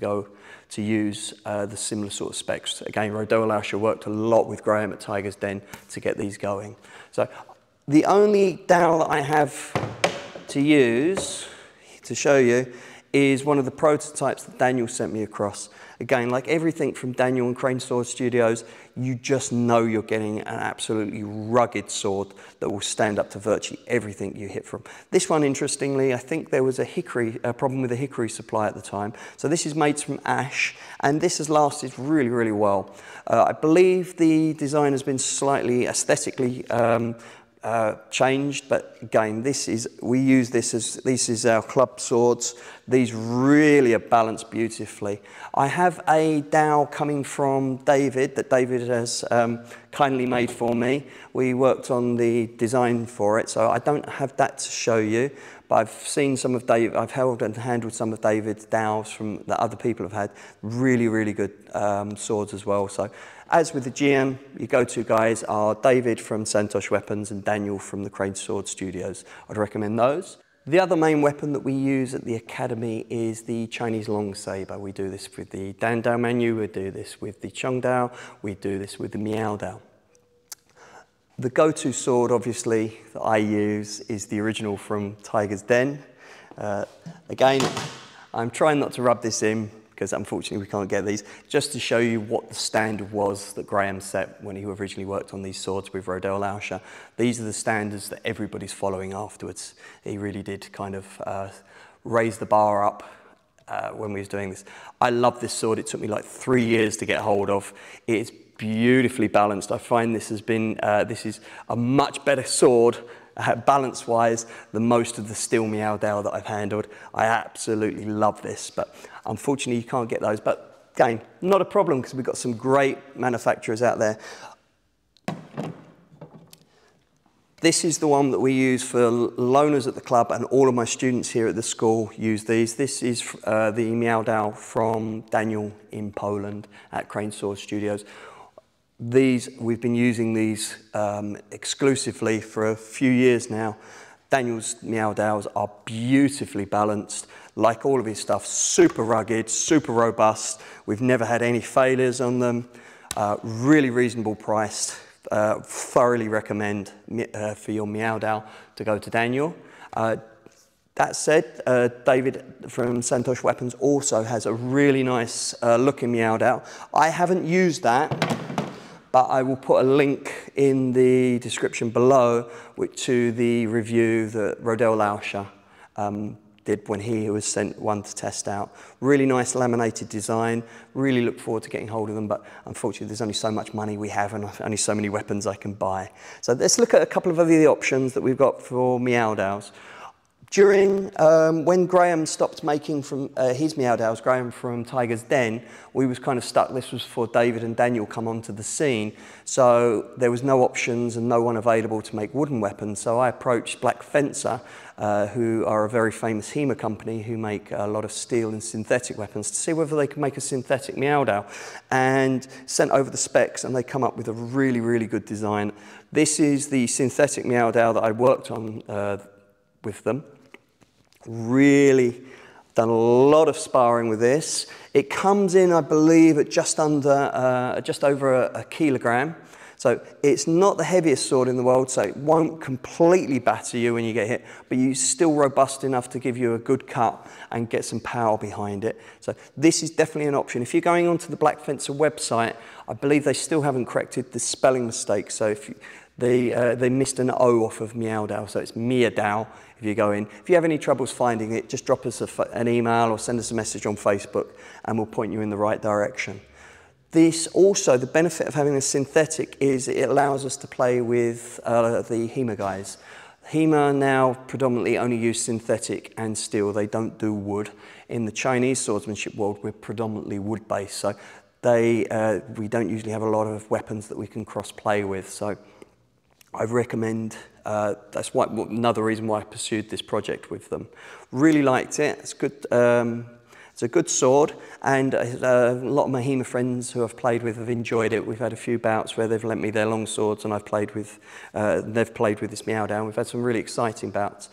A: to use the similar sort of specs. Again, Rodeo Lauscher worked a lot with Graham at Tiger's Den to get these going. So the only dao that I have to use to show you is one of the prototypes that Daniel sent me across. Again, like everything from Daniel and Crane Sword Studios, you just know you're getting an absolutely rugged sword that will stand up to virtually everything you hit from. This one, interestingly, I think there was a problem with a hickory supply at the time. So this is made from ash, and this has lasted really, really well. I believe the design has been slightly aesthetically changed, but again, we use this is our club swords. These really are balanced beautifully. I have a dao coming from David that David has kindly made for me. We worked on the design for it, so I don't have that to show you, but I've seen some of I've held and handled some of David's daos from that other people have had. Really, really good swords as well. So as with the Jian, your go-to guys are David from Santosh Weapons and Daniel from the Crane Sword Studios. I'd recommend those. The other main weapon that we use at the academy is the Chinese long saber. We do this with the Dan Dao Manu, we do this with the Chong Dao, we do this with the Miao Dao. The go-to sword, obviously, that I use is the original from Tiger's Den. Again, I'm trying not to rub this in because unfortunately we can't get these, just to show you what the standard was that Graham set when he originally worked on these swords with Rodeo Lauscher. These are the standards that everybody's following afterwards. He really did kind of raise the bar up when we was doing this. I love this sword. It took me like 3 years to get hold of. It's beautifully balanced. I find this has been, this is a much better sword balance-wise than most of the steel Miao Dao that I've handled. I absolutely love this, but unfortunately you can't get those. But again, not a problem because we've got some great manufacturers out there. This is the one that we use for loaners at the club, and all of my students here at the school use these. This is the Miao Dao from Daniel in Poland at Crane Sword Studios. We've been using these exclusively for a few years now. Daniel's Miao Daos are beautifully balanced, like all of his stuff, super rugged, super robust. We've never had any failures on them, really reasonable priced. Thoroughly recommend for your Miao Dao to go to Daniel. That said, David from Santosh Weapons also has a really nice looking Miao Dao. I haven't used that, but I will put a link in the description below to the review that Rodeo Lauscher did when he was sent one to test out. Really nice laminated design. Really look forward to getting hold of them, but unfortunately there's only so much money we have and only so many weapons I can buy. So let's look at a couple of other options that we've got for Miao Daos. During, when Graham stopped making from his Meow Dow's, Graham from Tiger's Den, we was kind of stuck. This was before David and Daniel come onto the scene. So there was no options and no one available to make wooden weapons. So I approached Black Fencer, who are a very famous HEMA company who make a lot of steel and synthetic weapons, to see whether they could make a synthetic Meow Dow, and sent over the specs, and they come up with a really, really good design. This is the synthetic Meow Dow that I worked on with them. Really done a lot of sparring with this. It comes in, I believe, at just over a kilogram. So it's not the heaviest sword in the world, so it won't completely batter you when you get hit, but you're still robust enough to give you a good cut and get some power behind it. So this is definitely an option. If you're going onto the Black Fencer website, I believe they still haven't corrected the spelling mistake. So if they missed an O off of Meow Dow, so it's Meow Dow if you go in. If you have any troubles finding it, just drop us an email or send us a message on Facebook and we'll point you in the right direction. This also, the benefit of having a synthetic is it allows us to play with the HEMA guys. HEMA now predominantly only use synthetic and steel. They don't do wood. In the Chinese swordsmanship world, we're predominantly wood-based, so we don't usually have a lot of weapons that we can cross-play with. So I recommend, that's another reason why I pursued this project with them. Really liked it. It's good. It's a good sword, and a lot of my HEMA friends who I've played with have enjoyed it. We've had a few bouts where they've lent me their long swords, and I've played with, they've played with this Meow Dow. We've had some really exciting bouts.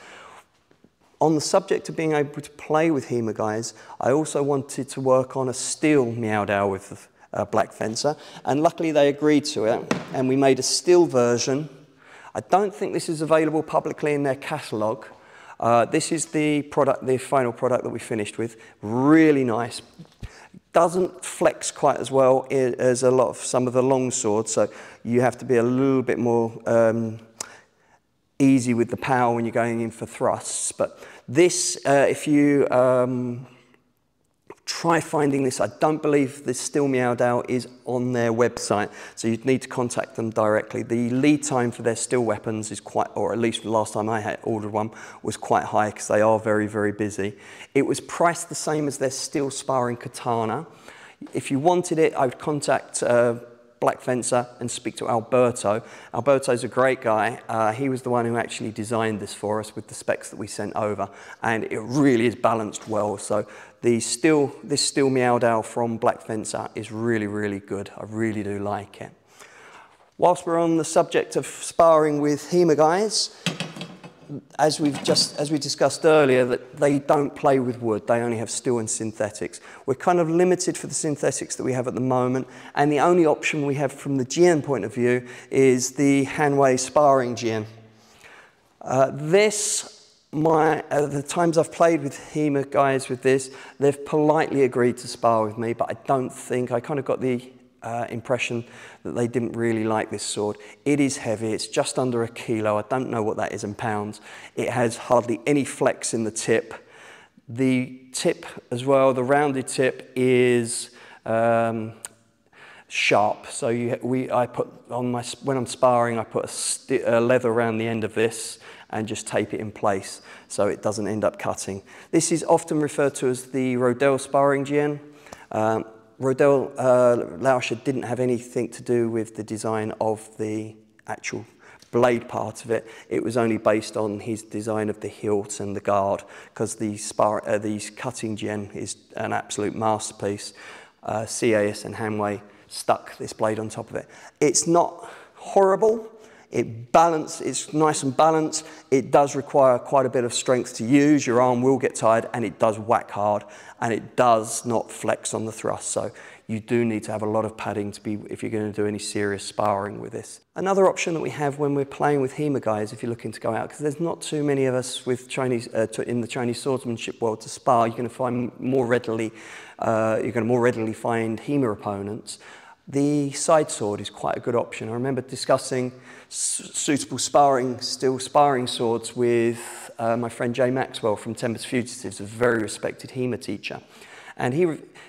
A: On the subject of being able to play with HEMA guys, I also wanted to work on a steel Meow Dow with Black Fencer, and luckily they agreed to it, and we made a steel version. I don't think this is available publicly in their catalogue. This is the product, the final product that we finished with. Really nice. Doesn't flex quite as well as some of the long swords, so you have to be a little bit more easy with the power when you're going in for thrusts. But this, if you try finding this, I don't believe this Steel Meow Dow is on their website, so you'd need to contact them directly. The lead time for their steel weapons is quite, or at least the last time I had ordered one, was quite high because they are very, very busy. It was priced the same as their steel sparring katana. If you wanted it, I would contact Black Fencer and speak to Alberto. Alberto's a great guy. He was the one who actually designed this for us with the specs that we sent over, and it really is balanced well. So this steel Meow Dow from Black Fencer is really, really good. I really do like it. Whilst we're on the subject of sparring with HEMA guys, as we discussed earlier, that they don't play with wood, they only have steel and synthetics. We're kind of limited for the synthetics that we have at the moment, and the only option we have from the Jian point of view is the Hanwei Sparring Jian. The times I've played with HEMA guys with this, they've politely agreed to spar with me, but I kind of got the impression that they didn't really like this sword. It is heavy, it's just under a kilo. I don't know what that is in pounds. It has hardly any flex in the tip. The tip as well, the rounded tip is sharp. So I put on when I'm sparring, I put a leather around the end of this and just tape it in place so it doesn't end up cutting. This is often referred to as the Rodel Sparring Jian. Rodel Lauscher didn't have anything to do with the design of the actual blade part of it. It was only based on his design of the hilt and the guard, because the cutting Jian is an absolute masterpiece. CAS and Hanwei stuck this blade on top of it. It's not horrible. It's nice and balanced. It does require quite a bit of strength to use. Your arm will get tired, and it does whack hard, and it does not flex on the thrust. So you do need to have a lot of padding if you're going to do any serious sparring with this. Another option that we have when we're playing with HEMA guys, if you're looking to go out, because there's not too many of us with Chinese in the Chinese swordsmanship world to spar, you're going to find more readily find HEMA opponents. The side sword is quite a good option. I remember discussing suitable steel sparring swords with my friend Jay Maxwell from Tempest Fugitives, a very respected HEMA teacher. And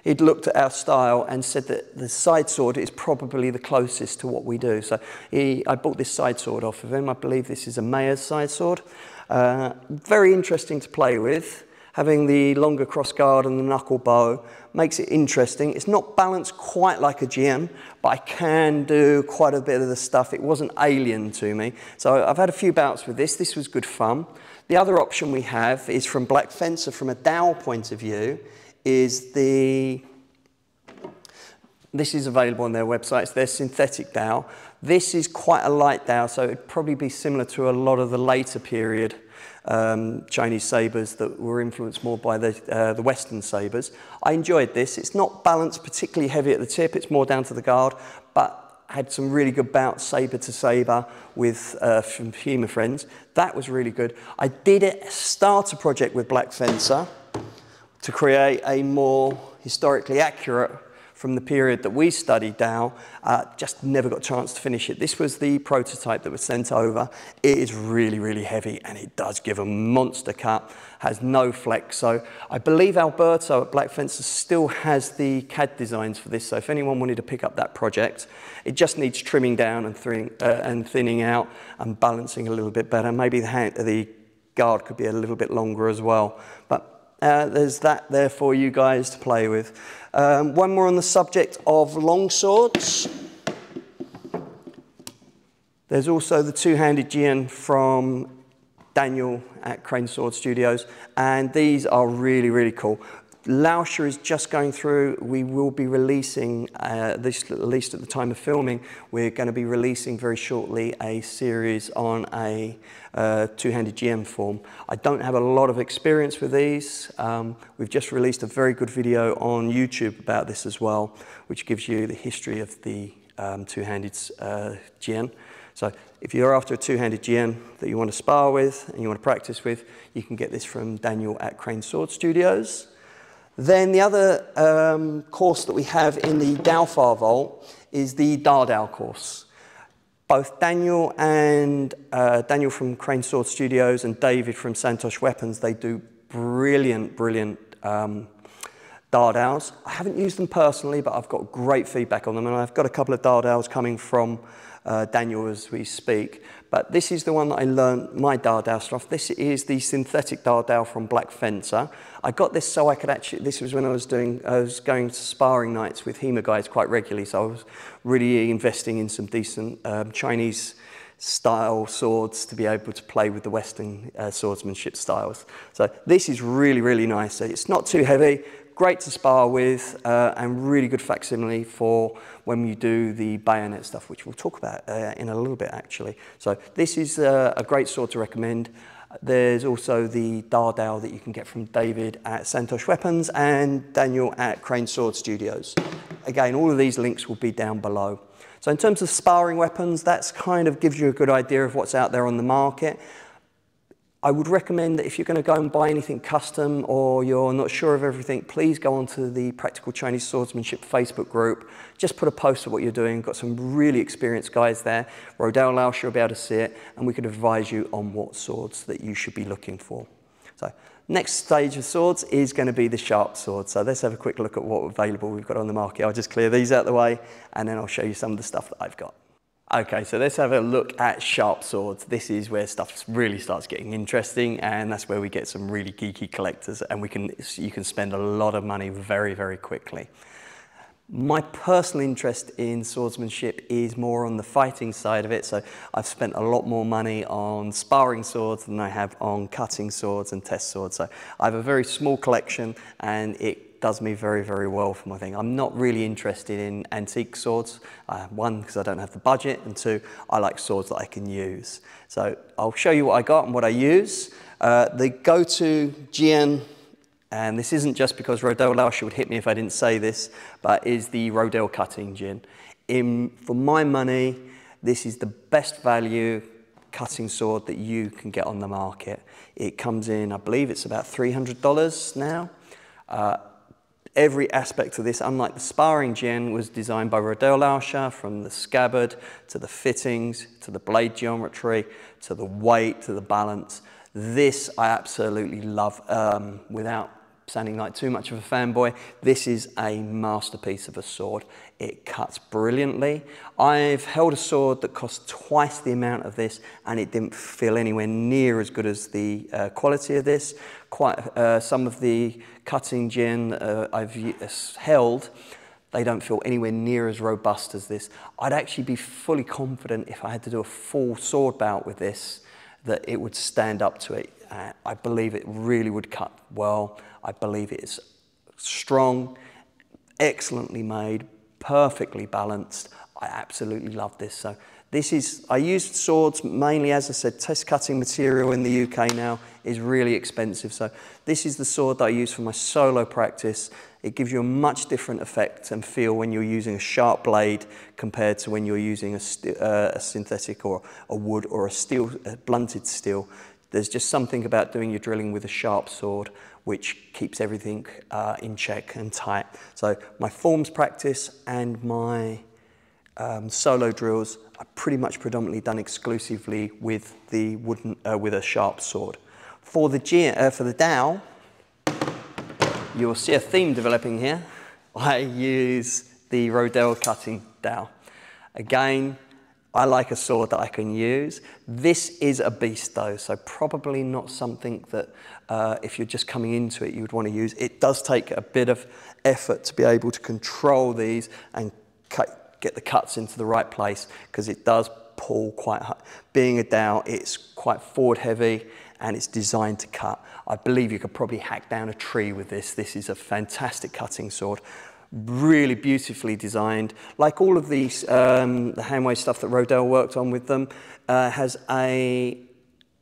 A: he'd looked at our style and said that the side sword is probably the closest to what we do. So I bought this side sword off of him. I believe this is a Mayor's side sword. Very interesting to play with. Having the longer cross guard and the knuckle bow makes it interesting. It's not balanced quite like a Jian, but I can do quite a bit of the stuff. It wasn't alien to me. So I've had a few bouts with this. This was good fun. The other option we have is from Black Fencer, from a dowel point of view, is this is available on their website. It's their synthetic dowel. This is quite a light dowel, so it'd probably be similar to a lot of the later period Chinese sabres that were influenced more by the Western sabres. I enjoyed this. It's not balanced particularly heavy at the tip. It's more down to the guard, but had some really good bouts sabre to sabre with from humour friends. That was really good. I did start a project with Black Fencer to create a more historically accurate from the period that we studied dowel, just never got a chance to finish it. This was the prototype that was sent over. It is really, really heavy, and it does give a monster cut, has no flex. So I believe Alberto at Black Fencer still has the CAD designs for this, so if anyone wanted to pick up that project, it just needs trimming down and thinning out and balancing a little bit better. Maybe the guard could be a little bit longer as well. But there's that there for you guys to play with. One more on the subject of long swords. There's also the two-handed Jian from Daniel at Crane Sword Studios, and these are really, really cool. Laotia is just going through. We will be releasing, this at least at the time of filming, we're going to be releasing very shortly a series on a two-handed GM form. I don't have a lot of experience with these. We've just released a very good video on YouTube about this as well, which gives you the history of the two-handed GM. So if you're after a two-handed GM that you want to spar with and you want to practice with, you can get this from Daniel at Crane Sword Studios. Then the other course that we have in the Jianfa Vault is the Dardao course. Both Daniel and Daniel from Crane Sword Studios and David from Santosh Weapons, they do brilliant, brilliant Dardaos. I haven't used them personally, but I've got great feedback on them, and I've got a couple of Dardaos coming from Daniel as we speak. But this is the one that I learned my Dardao stuff. This is the synthetic Dardao from Black Fencer. I got this so I could actually, this was when I was going to sparring nights with HEMA guys quite regularly, so I was really investing in some decent Chinese style swords to be able to play with the Western swordsmanship styles. So this is really, really nice. It's not too heavy, great to spar with, and really good facsimile for when you do the bayonet stuff, which we'll talk about in a little bit actually. So this is a great sword to recommend. There's also the Dardao that you can get from David at Santosh Weapons and Daniel at Crane Sword Studios. Again, all of these links will be down below. So in terms of sparring weapons, that kind of gives you a good idea of what's out there on the market. I would recommend that if you're going to go and buy anything custom or you're not sure of everything, please go onto the Practical Chinese Swordsmanship Facebook group. Just put a post of what you're doing. Got some really experienced guys there. Rodel Laotia will be able to see it, and we could advise you on what swords that you should be looking for. So next stage of swords is going to be the sharp sword. So let's have a quick look at what available we've got on the market. I'll just clear these out of the way, and then I'll show you some of the stuff that I've got. Okay, so let's have a look at sharp swords. This is where stuff really starts getting interesting, and that's where we get some really geeky collectors, and you can spend a lot of money very, very quickly. My personal interest in swordsmanship is more on the fighting side of it, so I've spent a lot more money on sparring swords than I have on cutting swords and test swords. So I have a very small collection, and it does me very, very well for my thing. I'm not really interested in antique swords. One, because I don't have the budget, and two, I like swords that I can use. So I'll show you what I got and what I use. The go-to Jian, and this isn't just because Rodel Laotia would hit me if I didn't say this, but is the Rodel cutting Jian. For my money, this is the best value cutting sword that you can get on the market. It comes in, I believe it's about $300 now. Every aspect of this, unlike the sparring Jian, was designed by Rodel Laotia, from the scabbard to the fittings to the blade geometry to the weight to the balance. This I absolutely love, without sounding like too much of a fanboy, this is a masterpiece of a sword. It cuts brilliantly. I've held a sword that cost twice the amount of this, and it didn't feel anywhere near as good as the quality of this. Some of the cutting gin I've held, they don't feel anywhere near as robust as this. I'd actually be fully confident if I had to do a full sword bout with this, that it would stand up to it. I believe it really would cut well. I believe it's strong, excellently made, perfectly balanced. I absolutely love this. So I use swords mainly, as I said, test cutting material in the UK now is really expensive. So this is the sword that I use for my solo practice. It gives you a much different effect and feel when you're using a sharp blade compared to when you're using a synthetic or a wood or a blunted steel. There's just something about doing your drilling with a sharp sword which keeps everything in check and tight. So my forms practice and my solo drills are pretty much predominantly done exclusively with the with a sharp sword. For the Dao, you'll see a theme developing here. I use the Rodel cutting Dao. Again, I like a sword that I can use. This is a beast though, so probably not something that if you're just coming into it, you would want to use. It does take a bit of effort to be able to control these and get the cuts into the right place, because it does pull quite hard. Being a Dao, it's quite forward heavy and it's designed to cut. I believe you could probably hack down a tree with this. This is a fantastic cutting sword. Really beautifully designed. Like all of these, the handwave stuff that Rodel worked on with them, has a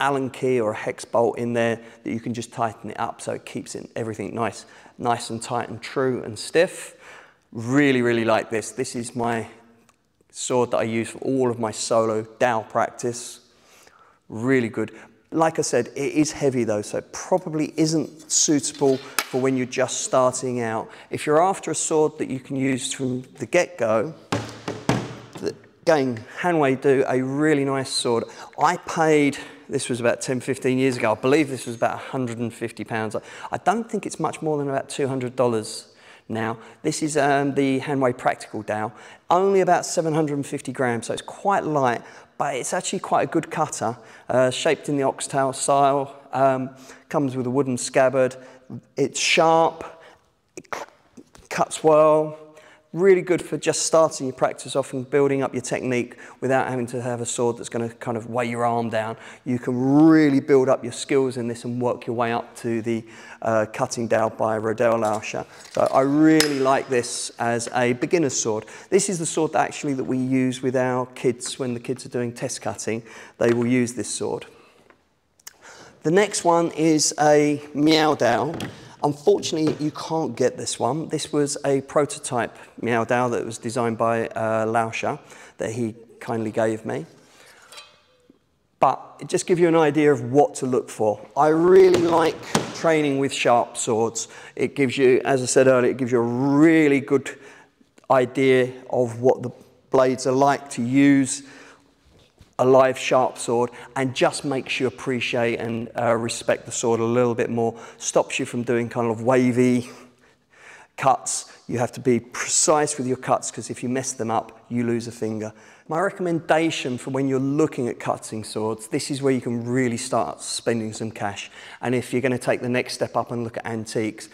A: Allen key or a hex bolt in there that you can just tighten it up so it keeps everything nice and tight and true and stiff. Really, really like this. This is my sword that I use for all of my solo Dao practice. Really good. Like I said, it is heavy though, so it probably isn't suitable for when you're just starting out. If you're after a sword that you can use from the get-go, again, Hanwei do a really nice sword. I paid, this was about 10, 15 years ago, I believe this was about £150. I don't think it's much more than about $200 now. This is the Hanwei Practical Dao, only about 750 grams, so it's quite light, but it's actually quite a good cutter, shaped in the oxtail style, comes with a wooden scabbard. It's sharp, it cuts well, really good for just starting your practice off and building up your technique without having to have a sword that's going to kind of weigh your arm down. You can really build up your skills in this and work your way up to the cutting Dao by Rodel Lauscher. So I really like this as a beginner's sword. This is the sword that we use with our kids when the kids are doing test cutting. They will use this sword. The next one is a Miao Dao. Unfortunately, you can't get this one. This was a prototype Miao Dao that was designed by Lauscher that he kindly gave me. But it just gives you an idea of what to look for. I really like training with sharp swords. It gives you, as I said earlier, it gives you a really good idea of what the blades are like to use a live sharp sword, and just makes you appreciate and respect the sword a little bit more. Stops you from doing kind of wavy cuts. You have to be precise with your cuts, because if you mess them up, you lose a finger. My recommendation for when you're looking at cutting swords, this is where you can really start spending some cash. And if you're going to take the next step up and look at antiques,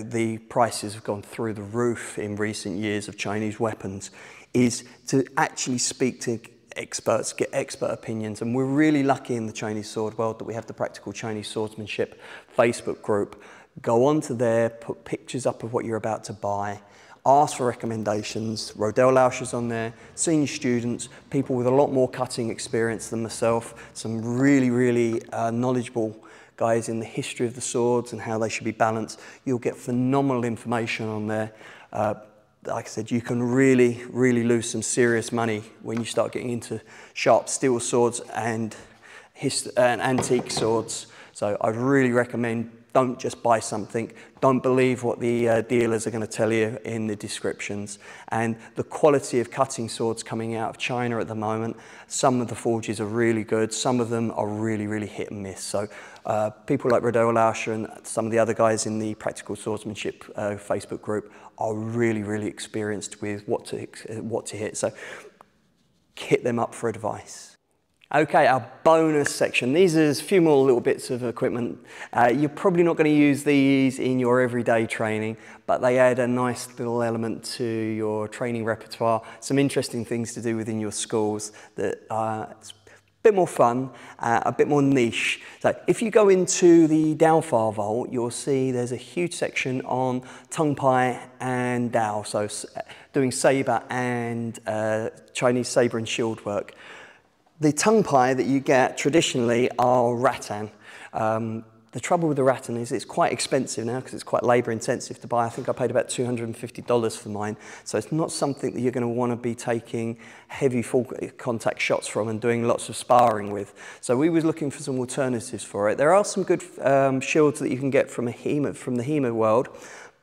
A: the prices have gone through the roof in recent years of Chinese weapons, is to actually speak to experts, get expert opinions. And we're really lucky in the Chinese sword world that we have the Practical Chinese Swordsmanship Facebook group. Go onto there, put pictures up of what you're about to buy, ask for recommendations. Rodel Lauscher's on there, senior students, people with a lot more cutting experience than myself, some really, really knowledgeable guys in the history of the swords and how they should be balanced. You'll get phenomenal information on there. Like I said, you can really, really lose some serious money when you start getting into sharp steel swords and antique swords. So I'd really recommend don't just buy something. Don't believe what the dealers are going to tell you in the descriptions. And the quality of cutting swords coming out of China at the moment, some of the forges are really good, some of them are really, really hit and miss. So people like Rodel Lauscher and some of the other guys in the Practical Swordsmanship Facebook group are really, really experienced with what to hit. So hit them up for advice. Okay, our bonus section. These are a few more little bits of equipment. You're probably not going to use these in your everyday training, but they add a nice little element to your training repertoire. Some interesting things to do within your schools that it's a bit more fun, a bit more niche. So if you go into the Jianfa Vault, you'll see there's a huge section on tongue pai and Dao, so doing saber and Chinese saber and shield work. The tongue pai that you get traditionally are rattan. The trouble with the rattan is it's quite expensive now because it's quite labour intensive to buy. I think I paid about $250 for mine. So it's not something that you're going to want to be taking heavy full contact shots from and doing lots of sparring with. So we was looking for some alternatives for it. There are some good shields that you can get from the HEMA world,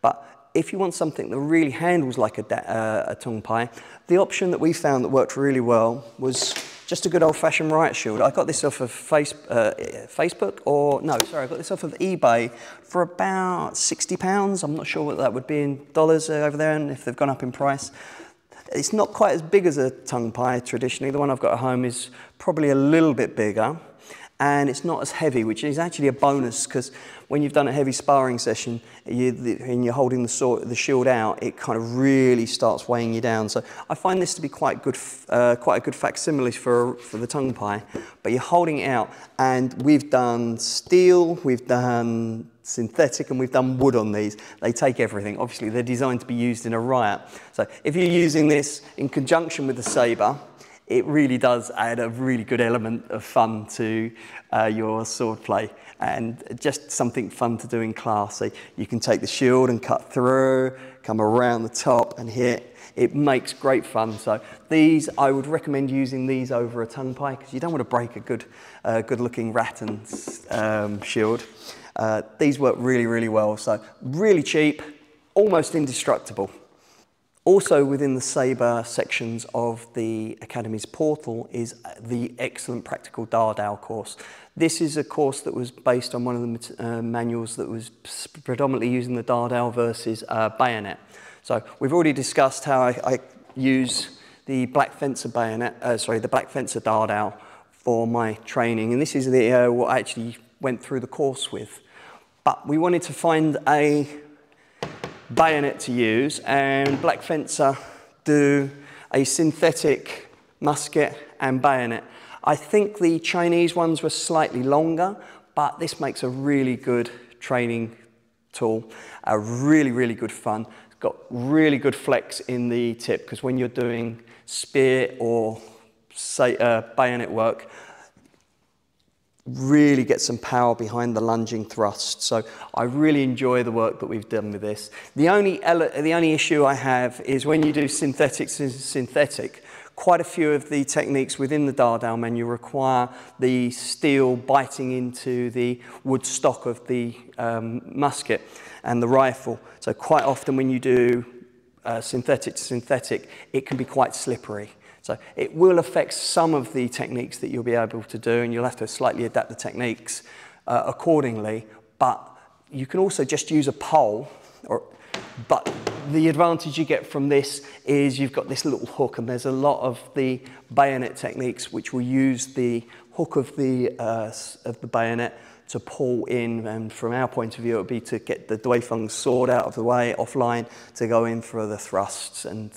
A: but if you want something that really handles like a tongue pai, the option that we found that worked really well was just a good old-fashioned riot shield. I got this off of Facebook, or no, sorry, I got this off of eBay for about £60. I'm not sure what that would be in dollars over there, and if they've gone up in price. It's not quite as big as a tongue pai traditionally. The one I've got at home is probably a little bit bigger, and it's not as heavy, which is actually a bonus because when you've done a heavy sparring session and you're holding the shield out, it kind of really starts weighing you down. So I find this to be quite a good facsimile for the tongue pai, but you're holding it out, and we've done steel, we've done synthetic, and we've done wood on these. They take everything. Obviously, they're designed to be used in a riot. So if you're using this in conjunction with the saber, it really does add a really good element of fun to your sword play, and just something fun to do in class. So you can take the shield and cut through, come around the top and hit. It makes great fun. So these, I would recommend using these over a tongue pai because you don't want to break a good looking rattan shield. These work really, really well. So really cheap, almost indestructible. Also within the saber sections of the Academy's portal is the excellent Practical Dardao course. This is a course that was based on one of the manuals that was predominantly using the Dardao versus bayonet. So we've already discussed how I use the Black Fencer bayonet, the Black Fencer Dardao for my training, and this is what I actually went through the course with. But we wanted to find a bayonet to use, and Black Fencer do a synthetic musket and bayonet. I think the Chinese ones were slightly longer, but this makes a really good training tool, a really, really good fun. It's got really good flex in the tip because when you're doing spear or bayonet work, really get some power behind the lunging thrust. So I really enjoy the work that we've done with this. The only issue I have is when you do synthetic, quite a few of the techniques within the Dardao manual require the steel biting into the wood stock of the musket and the rifle. So quite often when you do synthetic to synthetic, it can be quite slippery. So it will affect some of the techniques that you'll be able to do, and you'll have to slightly adapt the techniques accordingly. But you can also just use a pole, but the advantage you get from this is you've got this little hook, and there's a lot of the bayonet techniques which will use the hook of the bayonet to pull in, and from our point of view it would be to get the Duifeng sword out of the way, offline, to go in for the thrusts, and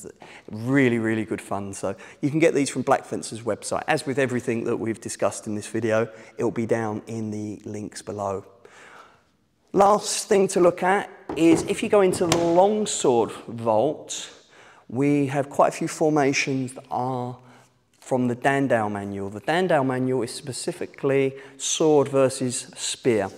A: really, really good fun. So you can get these from Black Fencer's website. As with everything that we've discussed in this video, it will be down in the links below. Last thing to look at is if you go into the longsword vault, we have quite a few formations that are from the Dardao manual. The Dardao manual is specifically sword versus spear.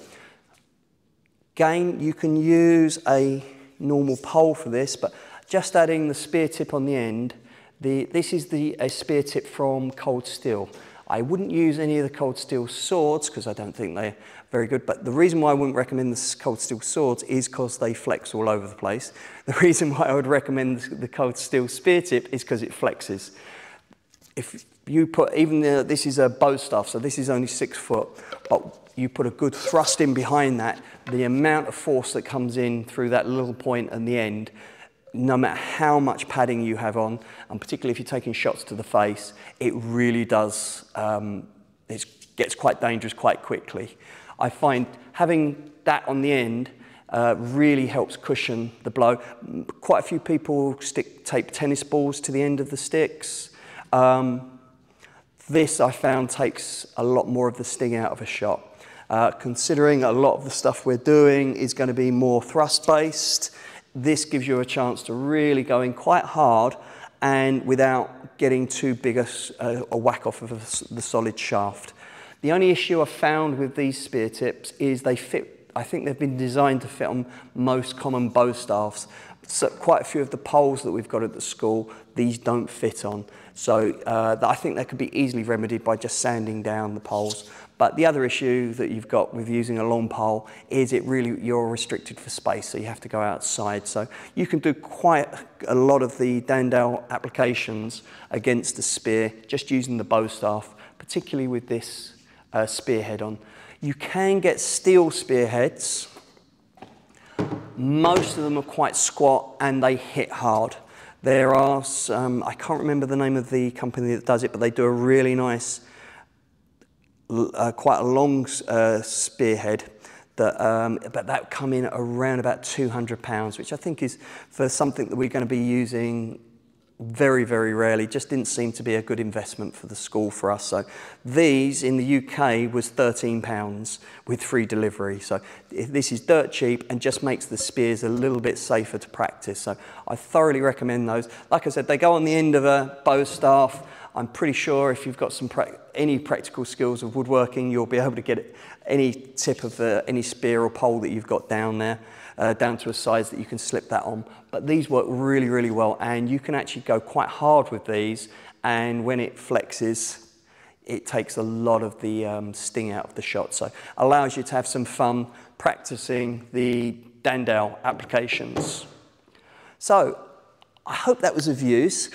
A: Again, you can use a normal pole for this, but just adding the spear tip on the end, this is a spear tip from cold steel. I wouldn't use any of the cold steel swords because I don't think they're very good, but the reason why I wouldn't recommend the cold steel swords is because they flex all over the place. The reason why I would recommend the cold steel spear tip is because it flexes. If you put, this is a bow staff, so this is only 6 foot, but you put a good thrust in behind that, the amount of force that comes in through that little point at the end, no matter how much padding you have on, and particularly if you're taking shots to the face, it really does, it gets quite dangerous quite quickly. I find having that on the end really helps cushion the blow. Quite a few people tape tennis balls to the end of the sticks. This I found takes a lot more of the sting out of a shot. Considering a lot of the stuff we're doing is going to be more thrust based, this gives you a chance to really go in quite hard and without getting too big a whack off of the solid shaft. The only issue I've found with these spear tips is they fit, I think they've been designed to fit on most common bow staffs. So quite a few of the poles that we've got at the school, these don't fit on. So I think that could be easily remedied by just sanding down the poles. But the other issue that you've got with using a long pole is you're restricted for space, so you have to go outside. So you can do quite a lot of the Dandau applications against the spear, just using the bow staff, particularly with this spearhead on. You can get steel spearheads. Most of them are quite squat and they hit hard. There are some, I can't remember the name of the company that does it, but they do a really nice, quite a long spearhead but that come in around about £200, which I think is for something that we're going to be using very, very rarely. Just didn't seem to be a good investment for the school for us. So these in the UK was £13 with free delivery. So this is dirt cheap and just makes the spears a little bit safer to practice. So I thoroughly recommend those. Like I said, they go on the end of a bow staff. I'm pretty sure if you've got any practical skills of woodworking, you'll be able to get any tip of any spear or pole that you've got down there, down to a size that you can slip that on. But these work really, really well, and you can actually go quite hard with these, and when it flexes, it takes a lot of the sting out of the shot. So allows you to have some fun practicing the Dandau applications. So I hope that was of use.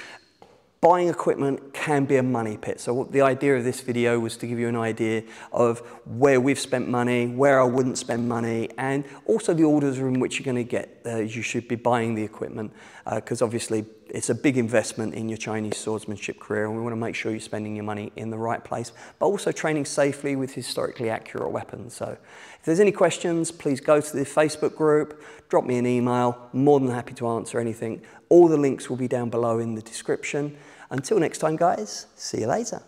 A: Buying equipment can be a money pit. So the idea of this video was to give you an idea of where we've spent money, where I wouldn't spend money, and also the orders in which you're going to get, you should be buying the equipment, because obviously it's a big investment in your Chinese swordsmanship career, and we want to make sure you're spending your money in the right place, but also training safely with historically accurate weapons. So if there's any questions, please go to the Facebook group, drop me an email, more than happy to answer anything. All the links will be down below in the description. Until next time, guys, see you later.